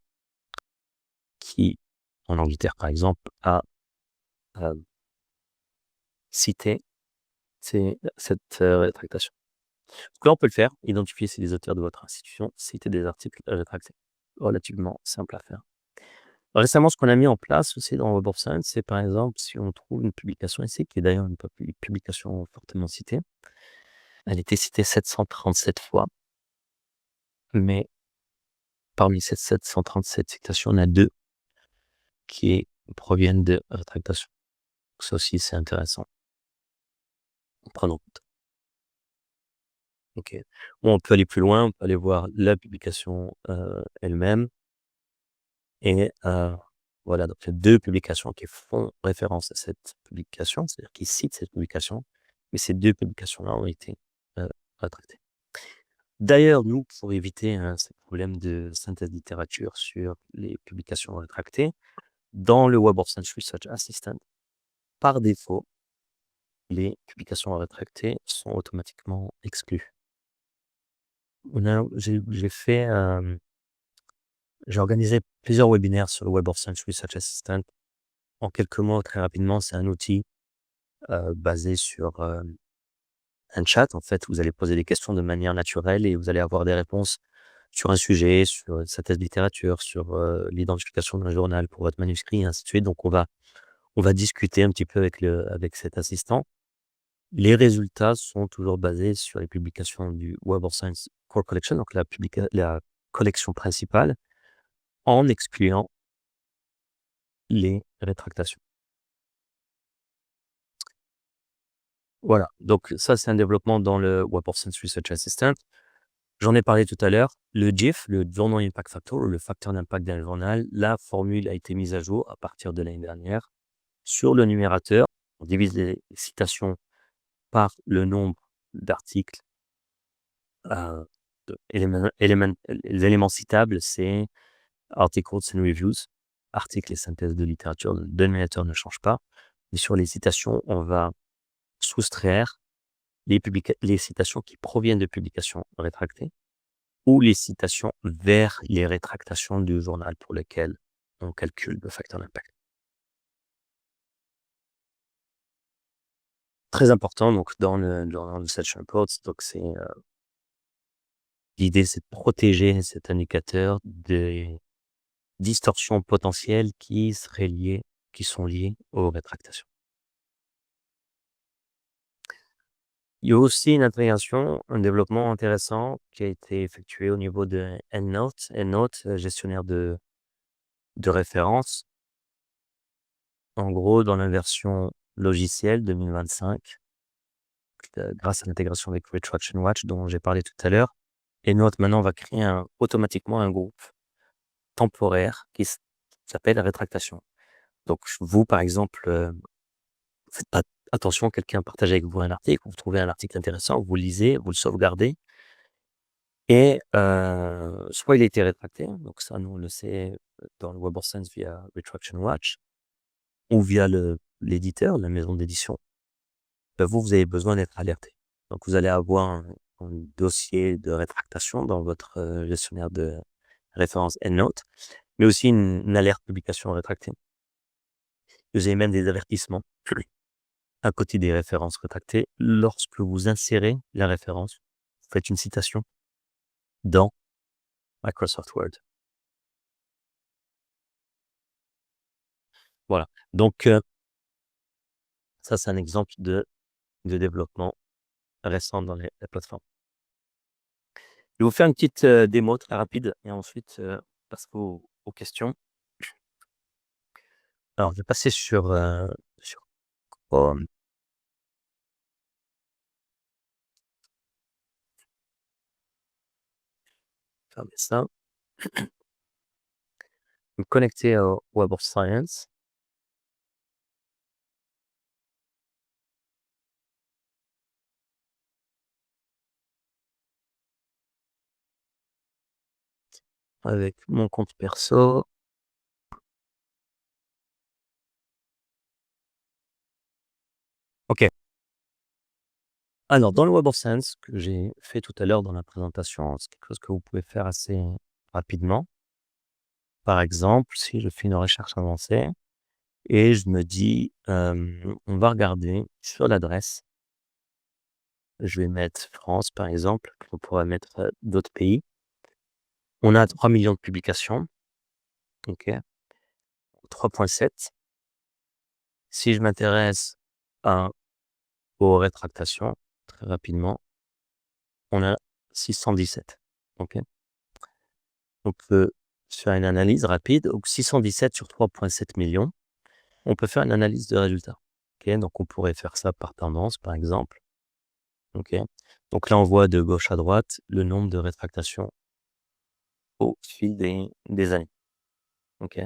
qui, en Angleterre par exemple, a cité cette rétractation. Donc là, on peut le faire, identifier si les auteurs de votre institution citaient des articles rétractés. Relativement simple à faire. Récemment, ce qu'on a mis en place aussi dans Web of Science, c'est par exemple, si on trouve une publication ici, qui est d'ailleurs une publication fortement citée, elle était citée 737 fois, mais parmi ces 737 citations, il y en a 2 qui proviennent de rétractations. Donc ça aussi, c'est intéressant. Prenons en compte. Ok. Bon, on peut aller plus loin, on peut aller voir la publication elle-même. Et voilà, donc il y a 2 publications qui font référence à cette publication, c'est-à-dire qui citent cette publication, mais ces 2 publications-là ont été rétractées. D'ailleurs, nous, pour éviter ces problèmes de synthèse de littérature sur les publications rétractées, dans le Web of Science Research Assistant, par défaut, les publications rétractées sont automatiquement exclues. J'ai organisé plusieurs webinaires sur le Web of Science Research Assistant. En quelques mots, très rapidement, c'est un outil basé sur un chat. En fait, vous allez poser des questions de manière naturelle et vous allez avoir des réponses sur un sujet, sur sa thèse de littérature, sur l'identification d'un journal pour votre manuscrit, et ainsi de suite. Donc, on va discuter un petit peu avec cet assistant. Les résultats sont toujours basés sur les publications du Web of Science Core Collection, donc la collection principale, en excluant les rétractations. Voilà, donc ça, c'est un développement dans le Web of Science Research Assistant. J'en ai parlé tout à l'heure. Le GIF, le Journal Impact Factor, ou le facteur d'impact d'un journal, la formule a été mise à jour à partir de l'année dernière. Sur le numérateur, on divise les citations par le nombre d'articles Les éléments citables, c'est articles and reviews, articles et synthèses de littérature. Le dénominateur ne change pas. Et sur les citations, on va soustraire les citations qui proviennent de publications rétractées ou les citations vers les rétractations du journal pour lequel on calcule le facteur d'impact. Très important donc dans le Research Reports, donc l'idée c'est de protéger cet indicateur des distorsions potentielles qui sont liées aux rétractations. Il y a aussi une intégration, un développement intéressant qui a été effectué au niveau de EndNote. EndNote, gestionnaire de références. En gros, dans la version logicielle 2025, grâce à l'intégration avec Retraction Watch dont j'ai parlé tout à l'heure, EndNote maintenant va créer automatiquement un groupe temporaire qui s'appelle rétractation. Donc vous, par exemple, faites pas attention, quelqu'un partage avec vous un article, vous trouvez un article intéressant, vous le lisez, vous le sauvegardez et soit il a été rétracté, donc ça nous on le sait dans le Web of Science via Retraction Watch ou via l'éditeur, la maison d'édition. Vous avez besoin d'être alerté. Donc vous allez avoir un dossier de rétractation dans votre gestionnaire de référence EndNote, mais aussi une alerte publication rétractée. Vous avez même des avertissements à côté des références rétractées lorsque vous insérez la référence, vous faites une citation dans Microsoft Word. Voilà. Donc ça, c'est un exemple de développement récent dans la plateforme. Je vais vous faire une petite démo très rapide et ensuite passe aux questions. Alors, je vais passer sur Chrome. Fermer ça. Me connecter au Web of Science. Avec mon compte perso. OK. Alors, dans le Web of Science que j'ai fait tout à l'heure dans la présentation, c'est quelque chose que vous pouvez faire assez rapidement. Par exemple, si je fais une recherche avancée et je me dis, on va regarder sur l'adresse. Je vais mettre France, par exemple. On pourrait mettre d'autres pays. On a 3 millions de publications. OK. 3,7. Si je m'intéresse aux rétractations, très rapidement, on a 617. OK. On peut faire une analyse rapide. Donc 617 sur 3,7 millions. On peut faire une analyse de résultats. OK. Donc on pourrait faire ça par tendance, par exemple. OK. Donc là, on voit de gauche à droite le nombre de rétractations au fil des années. OK.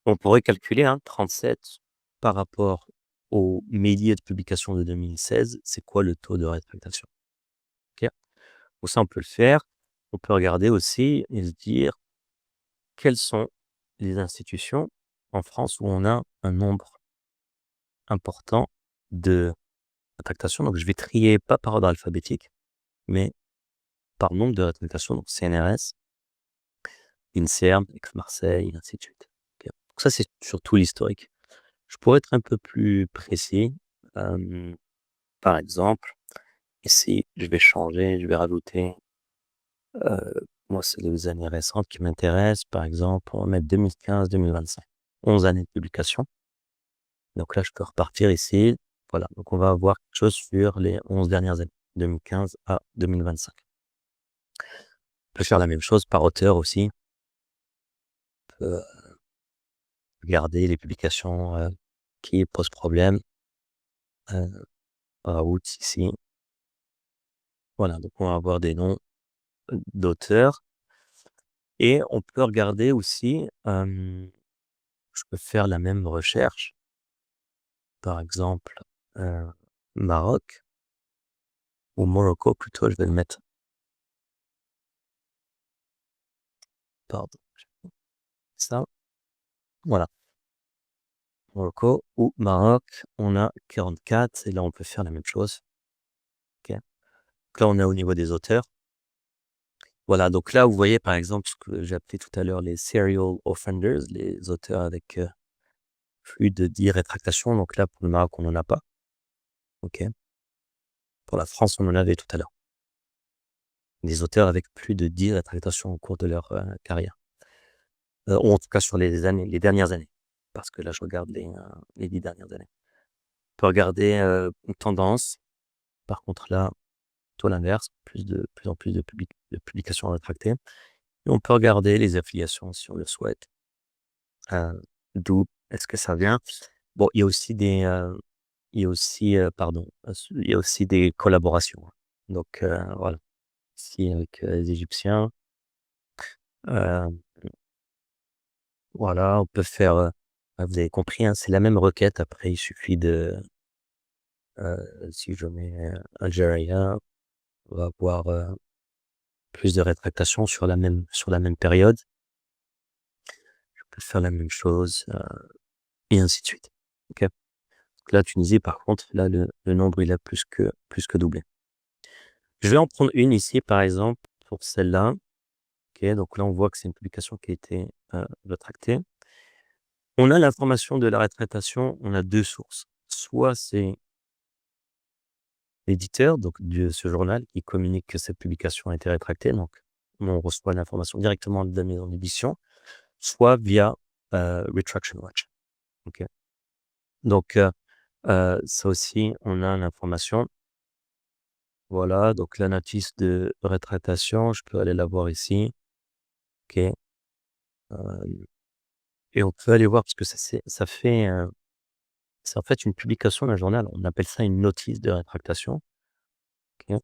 On pourrait calculer 37 par rapport aux milliers de publications de 2016, c'est quoi le taux de rétractation? OK. Donc ça, on peut le faire. On peut regarder aussi et se dire quelles sont les institutions en France où on a un nombre important de rétractations. Donc je vais trier pas par ordre alphabétique, mais par nombre de rétractations, donc CNRS, INSERM, Aix-Marseille, et ainsi de suite. OK. Donc ça, c'est surtout l'historique. Je pourrais être un peu plus précis. Par exemple, ici, je vais changer, je vais rajouter, moi, c'est les années récentes qui m'intéressent. Par exemple, on va mettre 2015-2025. 11 années de publication. Donc là, je peux repartir ici. Voilà, donc on va avoir quelque chose sur les 11 dernières années, 2015 à 2025. On peut faire la même chose par auteur aussi. On peut regarder les publications qui posent problème. Raoult ici. Voilà, donc on va avoir des noms d'auteurs et on peut regarder aussi, je peux faire la même recherche, par exemple, Maroc ou Morocco plutôt, je vais le mettre pardon, ça, voilà. Morocco ou Maroc, on a 44 et là, on peut faire la même chose. OK. Donc là, on est au niveau des auteurs. Voilà, donc là, vous voyez, par exemple, ce que j'ai appelé tout à l'heure les serial offenders, les auteurs avec, plus de 10 rétractations. Donc là, pour le Maroc, on n'en a pas. OK. Pour la France, on en avait tout à l'heure. Des auteurs avec plus de 10 rétractations au cours de leur, carrière. Ou en tout cas sur les dernières années. Parce que là, je regarde les 10 dernières années. On peut regarder, une tendance. Par contre là, tout l'inverse, plus en plus de publications rétractées. Et on peut regarder les affiliations si on le souhaite. D'où est-ce que ça vient? Bon, il y a aussi, pardon, il y a aussi des collaborations, hein. Donc, voilà. Ici avec, les Égyptiens, heu, voilà, on peut faire, vous avez compris, hein, c'est la même requête. Après, il suffit si je mets, algérien, on va avoir, plus de rétractations sur la même période. Je peux faire la même chose, et ainsi de suite. OK? Donc là, Tunisie, par contre, là, le nombre, il a plus que doublé. Je vais en prendre une ici, par exemple, pour celle-là. OK, donc là, on voit que c'est une publication qui a été, rétractée. On a l'information de la rétractation, on a 2 sources. Soit c'est l'éditeur, donc de ce journal, qui communique que cette publication a été rétractée, donc on reçoit l'information directement de la maison d'édition, soit via, Retraction Watch. OK? Donc, ça aussi, on a l'information. Voilà, donc la notice de rétractation, je peux aller la voir ici. OK, et on peut aller voir parce que ça fait, c'est en fait une publication d'un journal. On appelle ça une notice de rétractation. OK.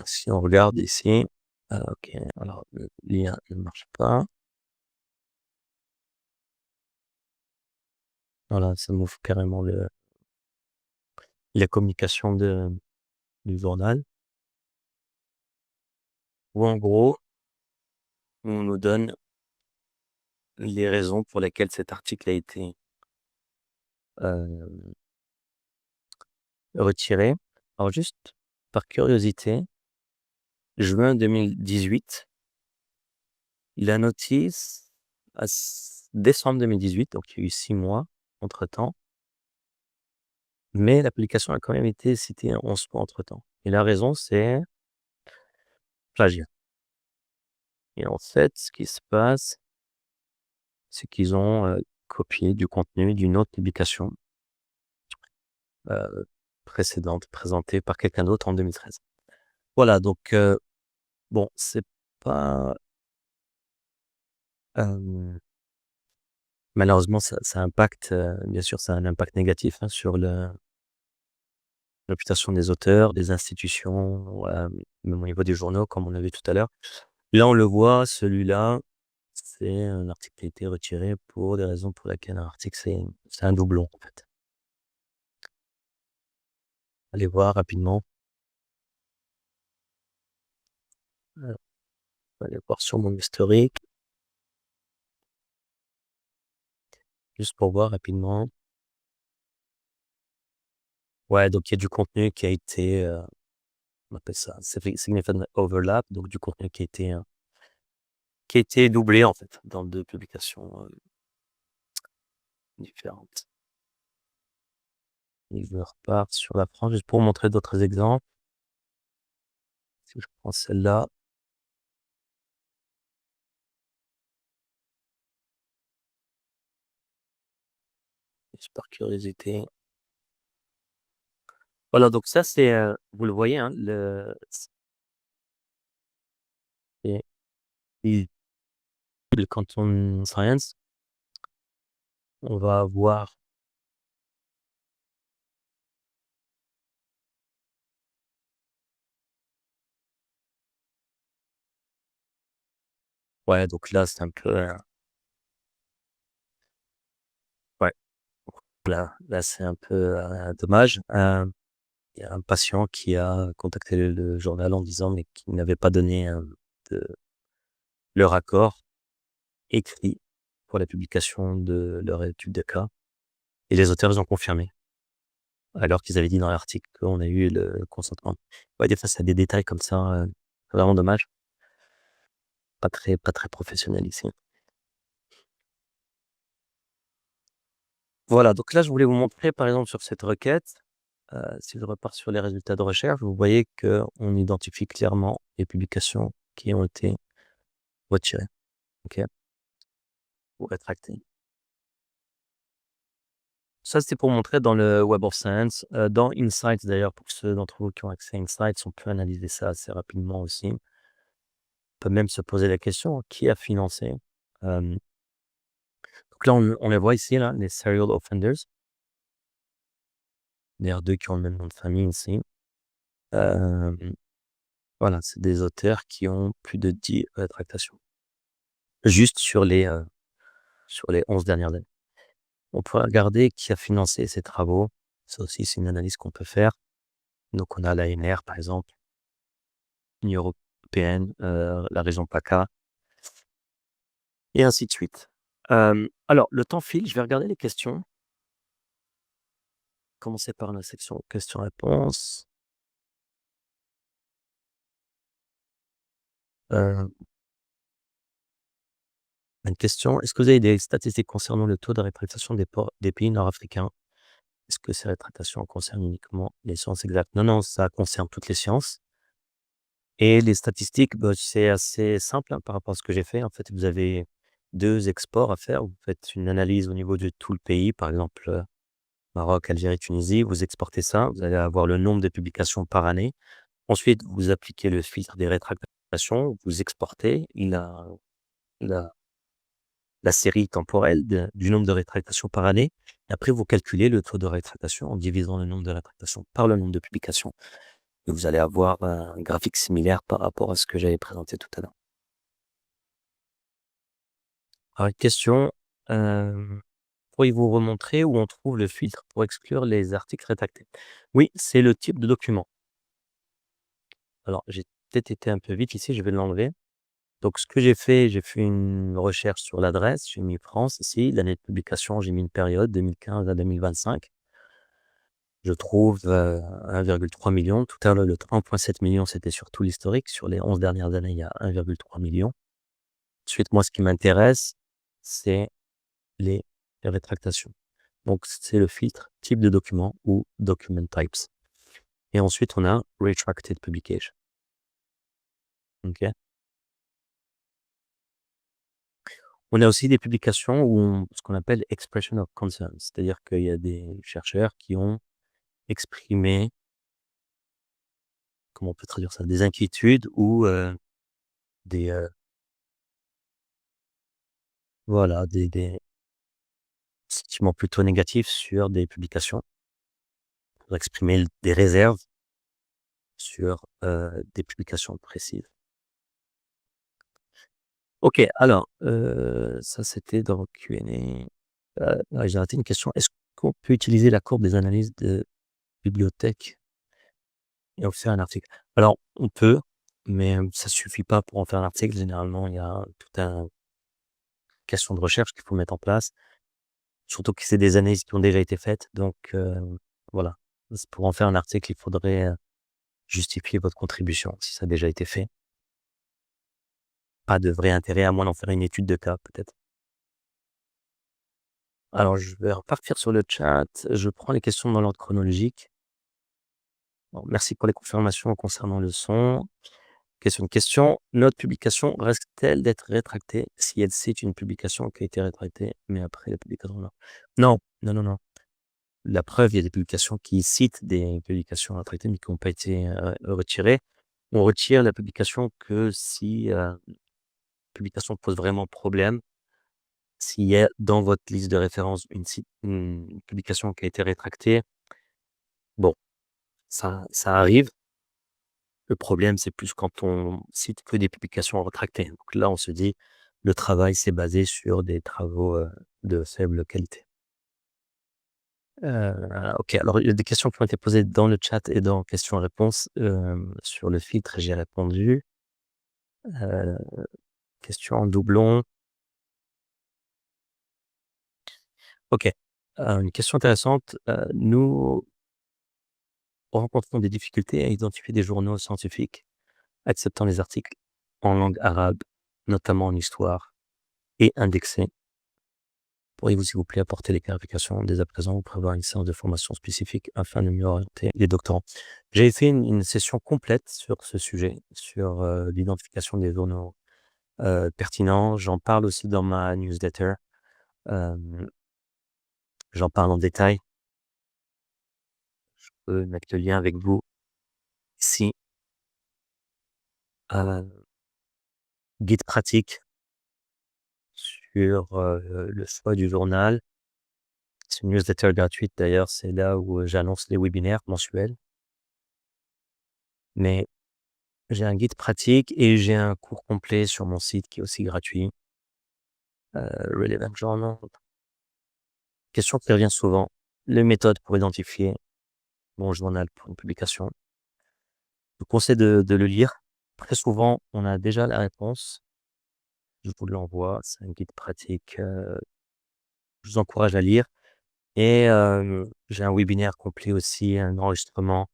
Si on regarde ici, OK, alors le lien ne marche pas. Voilà, ça m'ouvre carrément la communication du journal où en gros, on nous donne les raisons pour lesquelles cet article a été, heu, retiré. Alors juste par curiosité, juin 2018, la notice à décembre 2018, donc il y a eu 6 mois entre-temps, mais l'application a quand même été citée 11 fois entre-temps et la raison, c'est plagiat. Et en fait, ce qui se passe, c'est qu'ils ont, copié du contenu d'une autre publication, heu, précédente, présentée par quelqu'un d'autre en 2013. Voilà, donc, bon, c'est pas, hem, malheureusement, ça impacte, bien sûr, ça a un impact négatif, hein, sur la réputation des auteurs, des institutions, même au niveau des journaux, comme on l'a vu tout à l'heure. Là, on le voit, celui-là, c'est un article qui a été retiré pour des raisons pour lesquelles un article, c'est un doublon, en fait. Allez voir rapidement, on va aller voir sur mon historique, juste pour voir rapidement. Ouais, donc il y a du contenu qui a été, on appelle ça significant overlap, donc du contenu qui a été doublé, en fait, dans 2 publications, différentes. Et je repars sur la France juste pour montrer d'autres exemples. Si je prends celle-là, juste par curiosité. Voilà, donc ça, c'est, vous le voyez, hein, c'est le Canton Science. On va avoir, ouais, donc là, c'est un peu, ouais, là, c'est un peu, dommage. Il y a un patient qui a contacté le journal en disant, mais qu'il n'avait pas donné, de leur accord écrit pour la publication de leur étude de cas et les auteurs, ils ont confirmé, alors qu'ils avaient dit dans l'article qu'on a eu le consentement. Ouais, des fois, c'est des détails comme ça, vraiment dommage. Pas très professionnel ici. Voilà, donc là, je voulais vous montrer, par exemple, sur cette requête, si je repars sur les résultats de recherche, vous voyez qu'on identifie clairement les publications qui ont été retirées, OK, ou rétractées. Ça, c'était pour montrer dans le Web of Science. Dans Insights, d'ailleurs, pour ceux d'entre vous qui ont accès à Insights, on peut analyser ça assez rapidement aussi. On peut même se poser la question, qui a financé? Donc là, on les voit ici, là, les serial offenders. D'ailleurs, 2 qui ont le même nom de famille ici. Hem, voilà, c'est des auteurs qui ont plus de 10 rétractations. Juste sur les 11 dernières années. On pourrait regarder qui a financé ces travaux. Ça aussi, c'est une analyse qu'on peut faire. Donc on a l'ANR, par exemple, l'Union européenne, la région PACA et ainsi de suite. Alors le temps file, je vais regarder les questions. Commencer par la section questions-réponses. Heu, une question: «Est-ce que vous avez des statistiques concernant le taux de rétractation des pays nord-africains? Est-ce que ces rétractations concernent uniquement les sciences exactes?» Non, non, ça concerne toutes les sciences et les statistiques, bah, c'est assez simple, hein, par rapport à ce que j'ai fait. En fait, vous avez 2 exports à faire. Vous faites une analyse au niveau de tout le pays, par exemple, Maroc, Algérie, Tunisie. Vous exportez ça, vous allez avoir le nombre de publications par année. Ensuite, vous appliquez le filtre des rétractations, vous exportez la la série temporelle du nombre de rétractations par année. Et après, vous calculez le taux de rétractation en divisant le nombre de rétractations par le nombre de publications. Et vous allez avoir un graphique similaire par rapport à ce que j'avais présenté tout à l'heure. Alors, une question, pourriez-vous remontrer où on trouve le filtre pour exclure les articles rétractés? Oui, c'est le type de document. Alors, j'ai peut-être été un peu vite ici, je vais l'enlever. Donc, ce que j'ai fait une recherche sur l'adresse, j'ai mis France ici, l'année de publication, j'ai mis une période 2015 à 2025. Je trouve, 1,3 million. Tout à l'heure, le 1,7 million, c'était sur tout l'historique. Sur les 11 dernières années, il y a 1,3 million. Ensuite, moi, ce qui m'intéresse, c'est les rétractations. Donc, c'est le filtre type de document ou document types. Et ensuite, on a retracted publication. OK? On a aussi des publications où ce qu'on appelle expression of concern, c'est-à-dire qu'il y a des chercheurs qui ont exprimé, comment on peut traduire ça? Des inquiétudes ou, des, voilà, des sentiments plutôt négatifs sur des publications, pour exprimer des réserves sur, des publications précises. OK, alors, ça c'était dans Q&A. Ouais, j'ai raté une question. Est-ce qu'on peut utiliser la courbe des analyses de bibliothèque et en faire un article? Alors, on peut, mais, ça suffit pas pour en faire un article. Généralement, il y a toute un question de recherche qu'il faut mettre en place, surtout que c'est des analyses qui ont déjà été faites. Donc, voilà. Pour en faire un article, il faudrait, justifier votre contribution si ça a déjà été fait. Pas de vrai intérêt à moins d'en faire une étude de cas peut-être. Alors je vais repartir sur le chat. Je prends les questions dans l'ordre chronologique. Bon, merci pour les confirmations concernant le son. Question. Notre publication risque-t-elle d'être rétractée si elle cite une publication qui a été rétractée, mais après la publication non? Non, non, non, non. La preuve, il y a des publications qui citent des publications rétractées, mais qui n'ont pas été, retirées. On retire la publication que si, publication pose vraiment problème. S'il y a dans votre liste de références une publication qui a été rétractée, bon, ça arrive. Le problème, c'est plus quand on cite que des publications rétractées. Donc là, on se dit: «Le travail s'est basé sur des travaux, de faible qualité». OK, alors il y a des questions qui ont été posées dans le chat et dans questions-réponses, sur le filtre, j'ai répondu. Heu, question en doublon. OK, une question intéressante. Nous rencontrons des difficultés à identifier des journaux scientifiques acceptant les articles en langue arabe, notamment en histoire, et indexés. Pourriez-vous, s'il vous plaît, apporter les clarifications dès à présent ou prévoir une séance de formation spécifique afin de mieux orienter les doctorants? J'ai fait une session complète sur ce sujet, sur l'identification des journaux pertinents. J'en parle aussi dans ma newsletter. Euh, J'en parle en détail. Je peux mettre le lien avec vous ici. Euh, Guide pratique sur le choix du journal. C'est une newsletter gratuite d'ailleurs, c'est là où j'annonce les webinaires mensuels. Mais j'ai un guide pratique et j'ai un cours complet sur mon site qui est aussi gratuit. Relevant Journal. Question qui revient souvent. Les méthodes pour identifier mon journal pour une publication. Je vous conseille de le lire. Très souvent, on a déjà la réponse. Je vous l'envoie. C'est un guide pratique. Je vous encourage à lire. Et j'ai un webinaire complet aussi, un enregistrement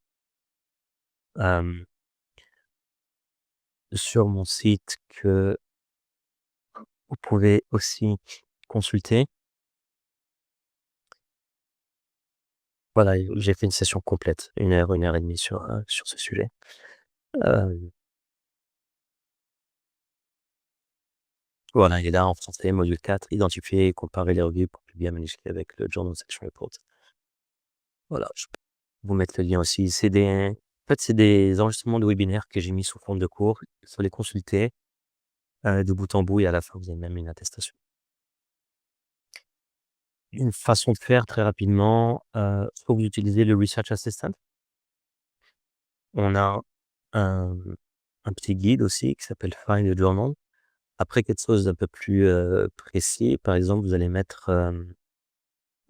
sur mon site que vous pouvez aussi consulter. Voilà, j'ai fait une session complète, 1 heure et demie sur ce sujet. Voilà, il est là en français, module 4, identifier et comparer les revues pour publier un manuscrit avec le Journal Section Report. Voilà, je peux vous mettre le lien aussi. En fait, c'est des enregistrements de webinaires que j'ai mis sous forme de cours. Il faut les consulter de bout en bout et à la fin, vous avez même une attestation. Une façon de faire très rapidement, soit vous utilisez le Research Assistant. On a un, un petit guide aussi qui s'appelle Find a Journal. Après, quelque chose d'un peu plus précis, par exemple, vous allez mettre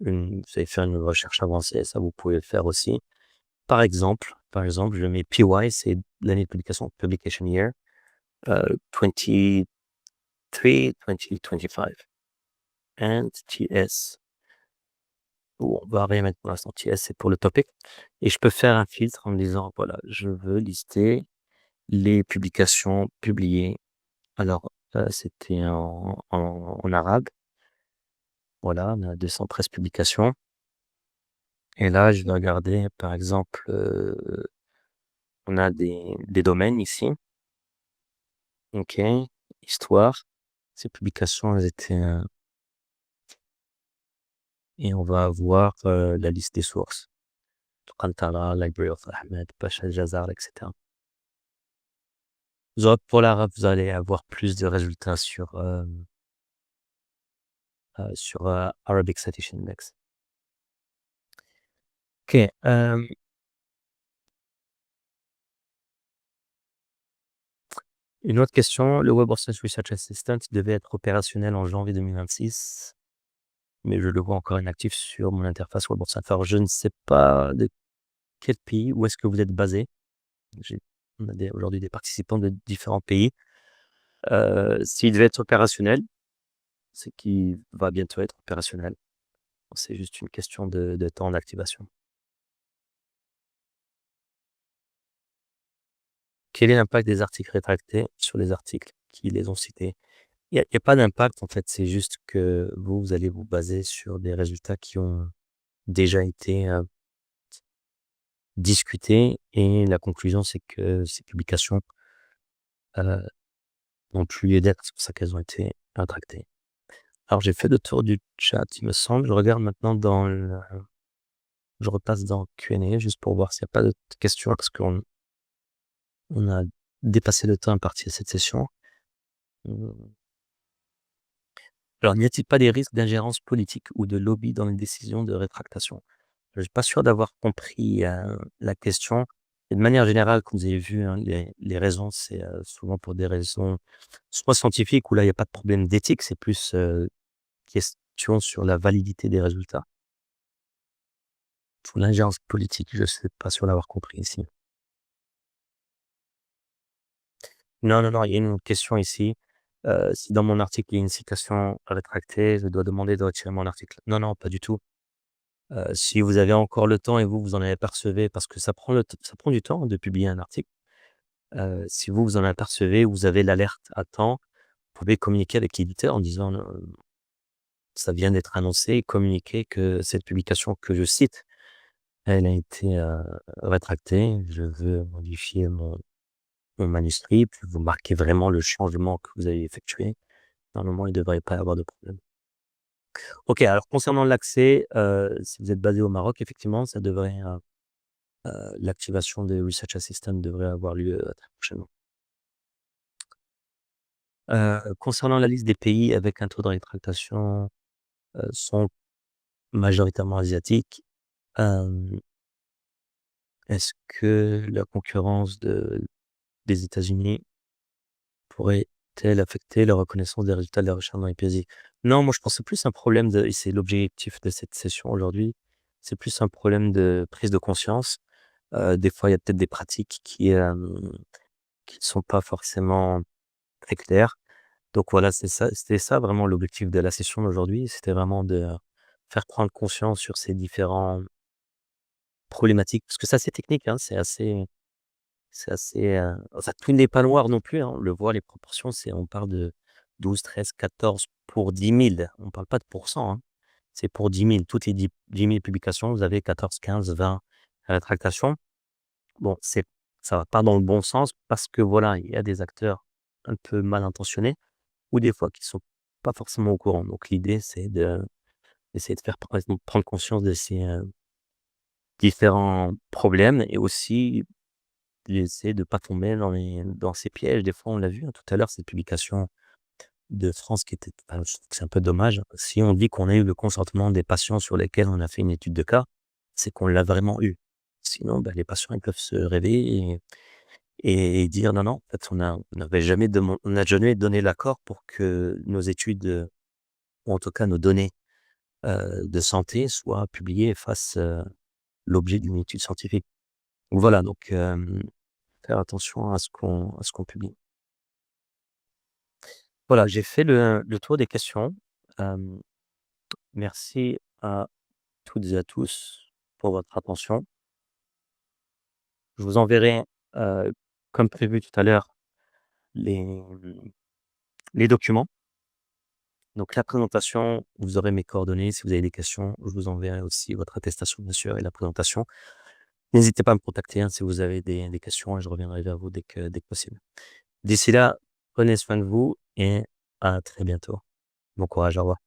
vous allez faire une recherche avancée, ça vous pouvez le faire aussi. Par exemple, je mets PY, c'est l'année de publication, Publication Year, 23, 2025. And TS, on va rien mettre pour l'instant, TS c'est pour le topic. Et je peux faire un filtre en me disant, voilà, je veux lister les publications publiées. Alors, c'était en arabe. Voilà, on a 213 publications. Et là, je vais regarder, par exemple, on a des domaines ici. OK, histoire. Ces publications, elles étaient, et on va avoir la liste des sources. Qantara, Library of Ahmed, Pacha Jazar, etc. Pour l'arabe, vous allez avoir plus de résultats sur Arabic Citation Index. OK. Une autre question. Le Web of Science Research Assistant devait être opérationnel en janvier 2026, mais je le vois encore inactif sur mon interface Web of Science. Alors, je ne sais pas de quel pays, où est-ce que vous êtes basé. On a aujourd'hui des participants de différents pays. S'il devait être opérationnel, c'est qu'il va bientôt être opérationnel. C'est juste une question de temps d'activation. Quel est l'impact des articles rétractés sur les articles qui les ont cités? Il y a pas d'impact en fait, c'est juste que vous allez vous baser sur des résultats qui ont déjà été, discutés et la conclusion, c'est que ces publications, heu, n'ont plus lieu d'être. C'est pour ça qu'elles ont été rétractées. Alors j'ai fait le tour du chat, il me semble. Je regarde maintenant je repasse dans Q&A juste pour voir s'il y a pas d'autres questions parce qu'on a dépassé le temps imparti à cette session. Mmh. Alors, n'y a-t-il pas des risques d'ingérence politique ou de lobby dans les décisions de rétractation? Je suis pas sûr d'avoir compris, la question. Et de manière générale, comme vous avez vu, hein, les raisons, c'est, souvent pour des raisons soit scientifiques où là, il y a pas de problème d'éthique, c'est plus, question sur la validité des résultats. Pour l'ingérence politique, je ne suis pas sûr d'avoir compris ici. Non, non, non, il y a une question ici. Si dans mon article, il y a une citation rétractée, je dois demander de retirer mon article. Non, non, pas du tout. Si vous avez encore le temps et vous en apercevez parce que ça prend du temps de publier un article. Si vous en apercevez, vous avez l'alerte à temps, vous pouvez communiquer avec l'éditeur en disant, ça vient d'être annoncé et communiquer que cette publication que je cite, elle a été, rétractée. Je veux modifier mon manuscrit, puis vous marquez vraiment le changement que vous avez effectué. Normalement, il ne devrait pas y avoir de problème. OK, alors concernant l'accès, si vous êtes basé au Maroc, effectivement, ça devrait, l'activation des Research Assistant devrait avoir lieu, très prochainement. Concernant la liste des pays avec un taux de rétractation, sont majoritairement asiatiques. Hem, Est-ce que la concurrence des États-Unis pourrait-elle affecter la reconnaissance des résultats de la recherche dans les pays asiatiques? Non, moi je pense que c'est plus un problème et c'est l'objectif de cette session aujourd'hui, c'est plus un problème de prise de conscience. Des fois, il y a peut-être des pratiques qui ne sont pas forcément très claires. Donc voilà, c'était ça vraiment l'objectif de la session d'aujourd'hui, c'était vraiment de faire prendre conscience sur ces différents problématiques. Parce que c'est assez technique, hein, enfin tout n'est pas noir non plus, hein. On le voit, les proportions, on parle de 12, 13, 14 pour 10 000. On parle pas de pourcents, hein. C'est pour 10 000. Toutes les 10 000 publications, vous avez 14, 15, 20 rétractations. Bon, ça va pas dans le bon sens parce que voilà, il y a des acteurs un peu mal intentionnés ou des fois qui sont pas forcément au courant. Donc l'idée, c'est d'essayer de faire prendre conscience de ces, différents problèmes et aussi d'essayer de pas tomber dans ces pièges. Des fois, on l'a vu, hein, tout à l'heure, cette publication de France qui était, enfin, je trouve que c'est un peu dommage. Si on dit qu'on a eu le consentement des patients sur lesquels on a fait une étude de cas, c'est qu'on l'a vraiment eu. Sinon, bah, les patients, ils peuvent se réveiller et dire: «Non, non, en fait, on n'a jamais donné l'accord pour que nos études, ou en tout cas nos données, de santé soient publiées et fassent, l'objet d'une étude scientifique». Donc voilà, donc faire attention à ce qu'on publie. Voilà, j'ai fait le tour des questions. Hem, Merci à toutes et à tous pour votre attention. Je vous enverrai, heu, comme prévu tout à l'heure, les, les documents. Donc la présentation, vous aurez mes coordonnées. Si vous avez des questions, je vous enverrai aussi votre attestation, bien sûr, et la présentation. N'hésitez pas à me contacter, hein, si vous avez des questions et je reviendrai vers vous dès que possible. D'ici là, prenez soin de vous et à très bientôt. Bon courage, au revoir.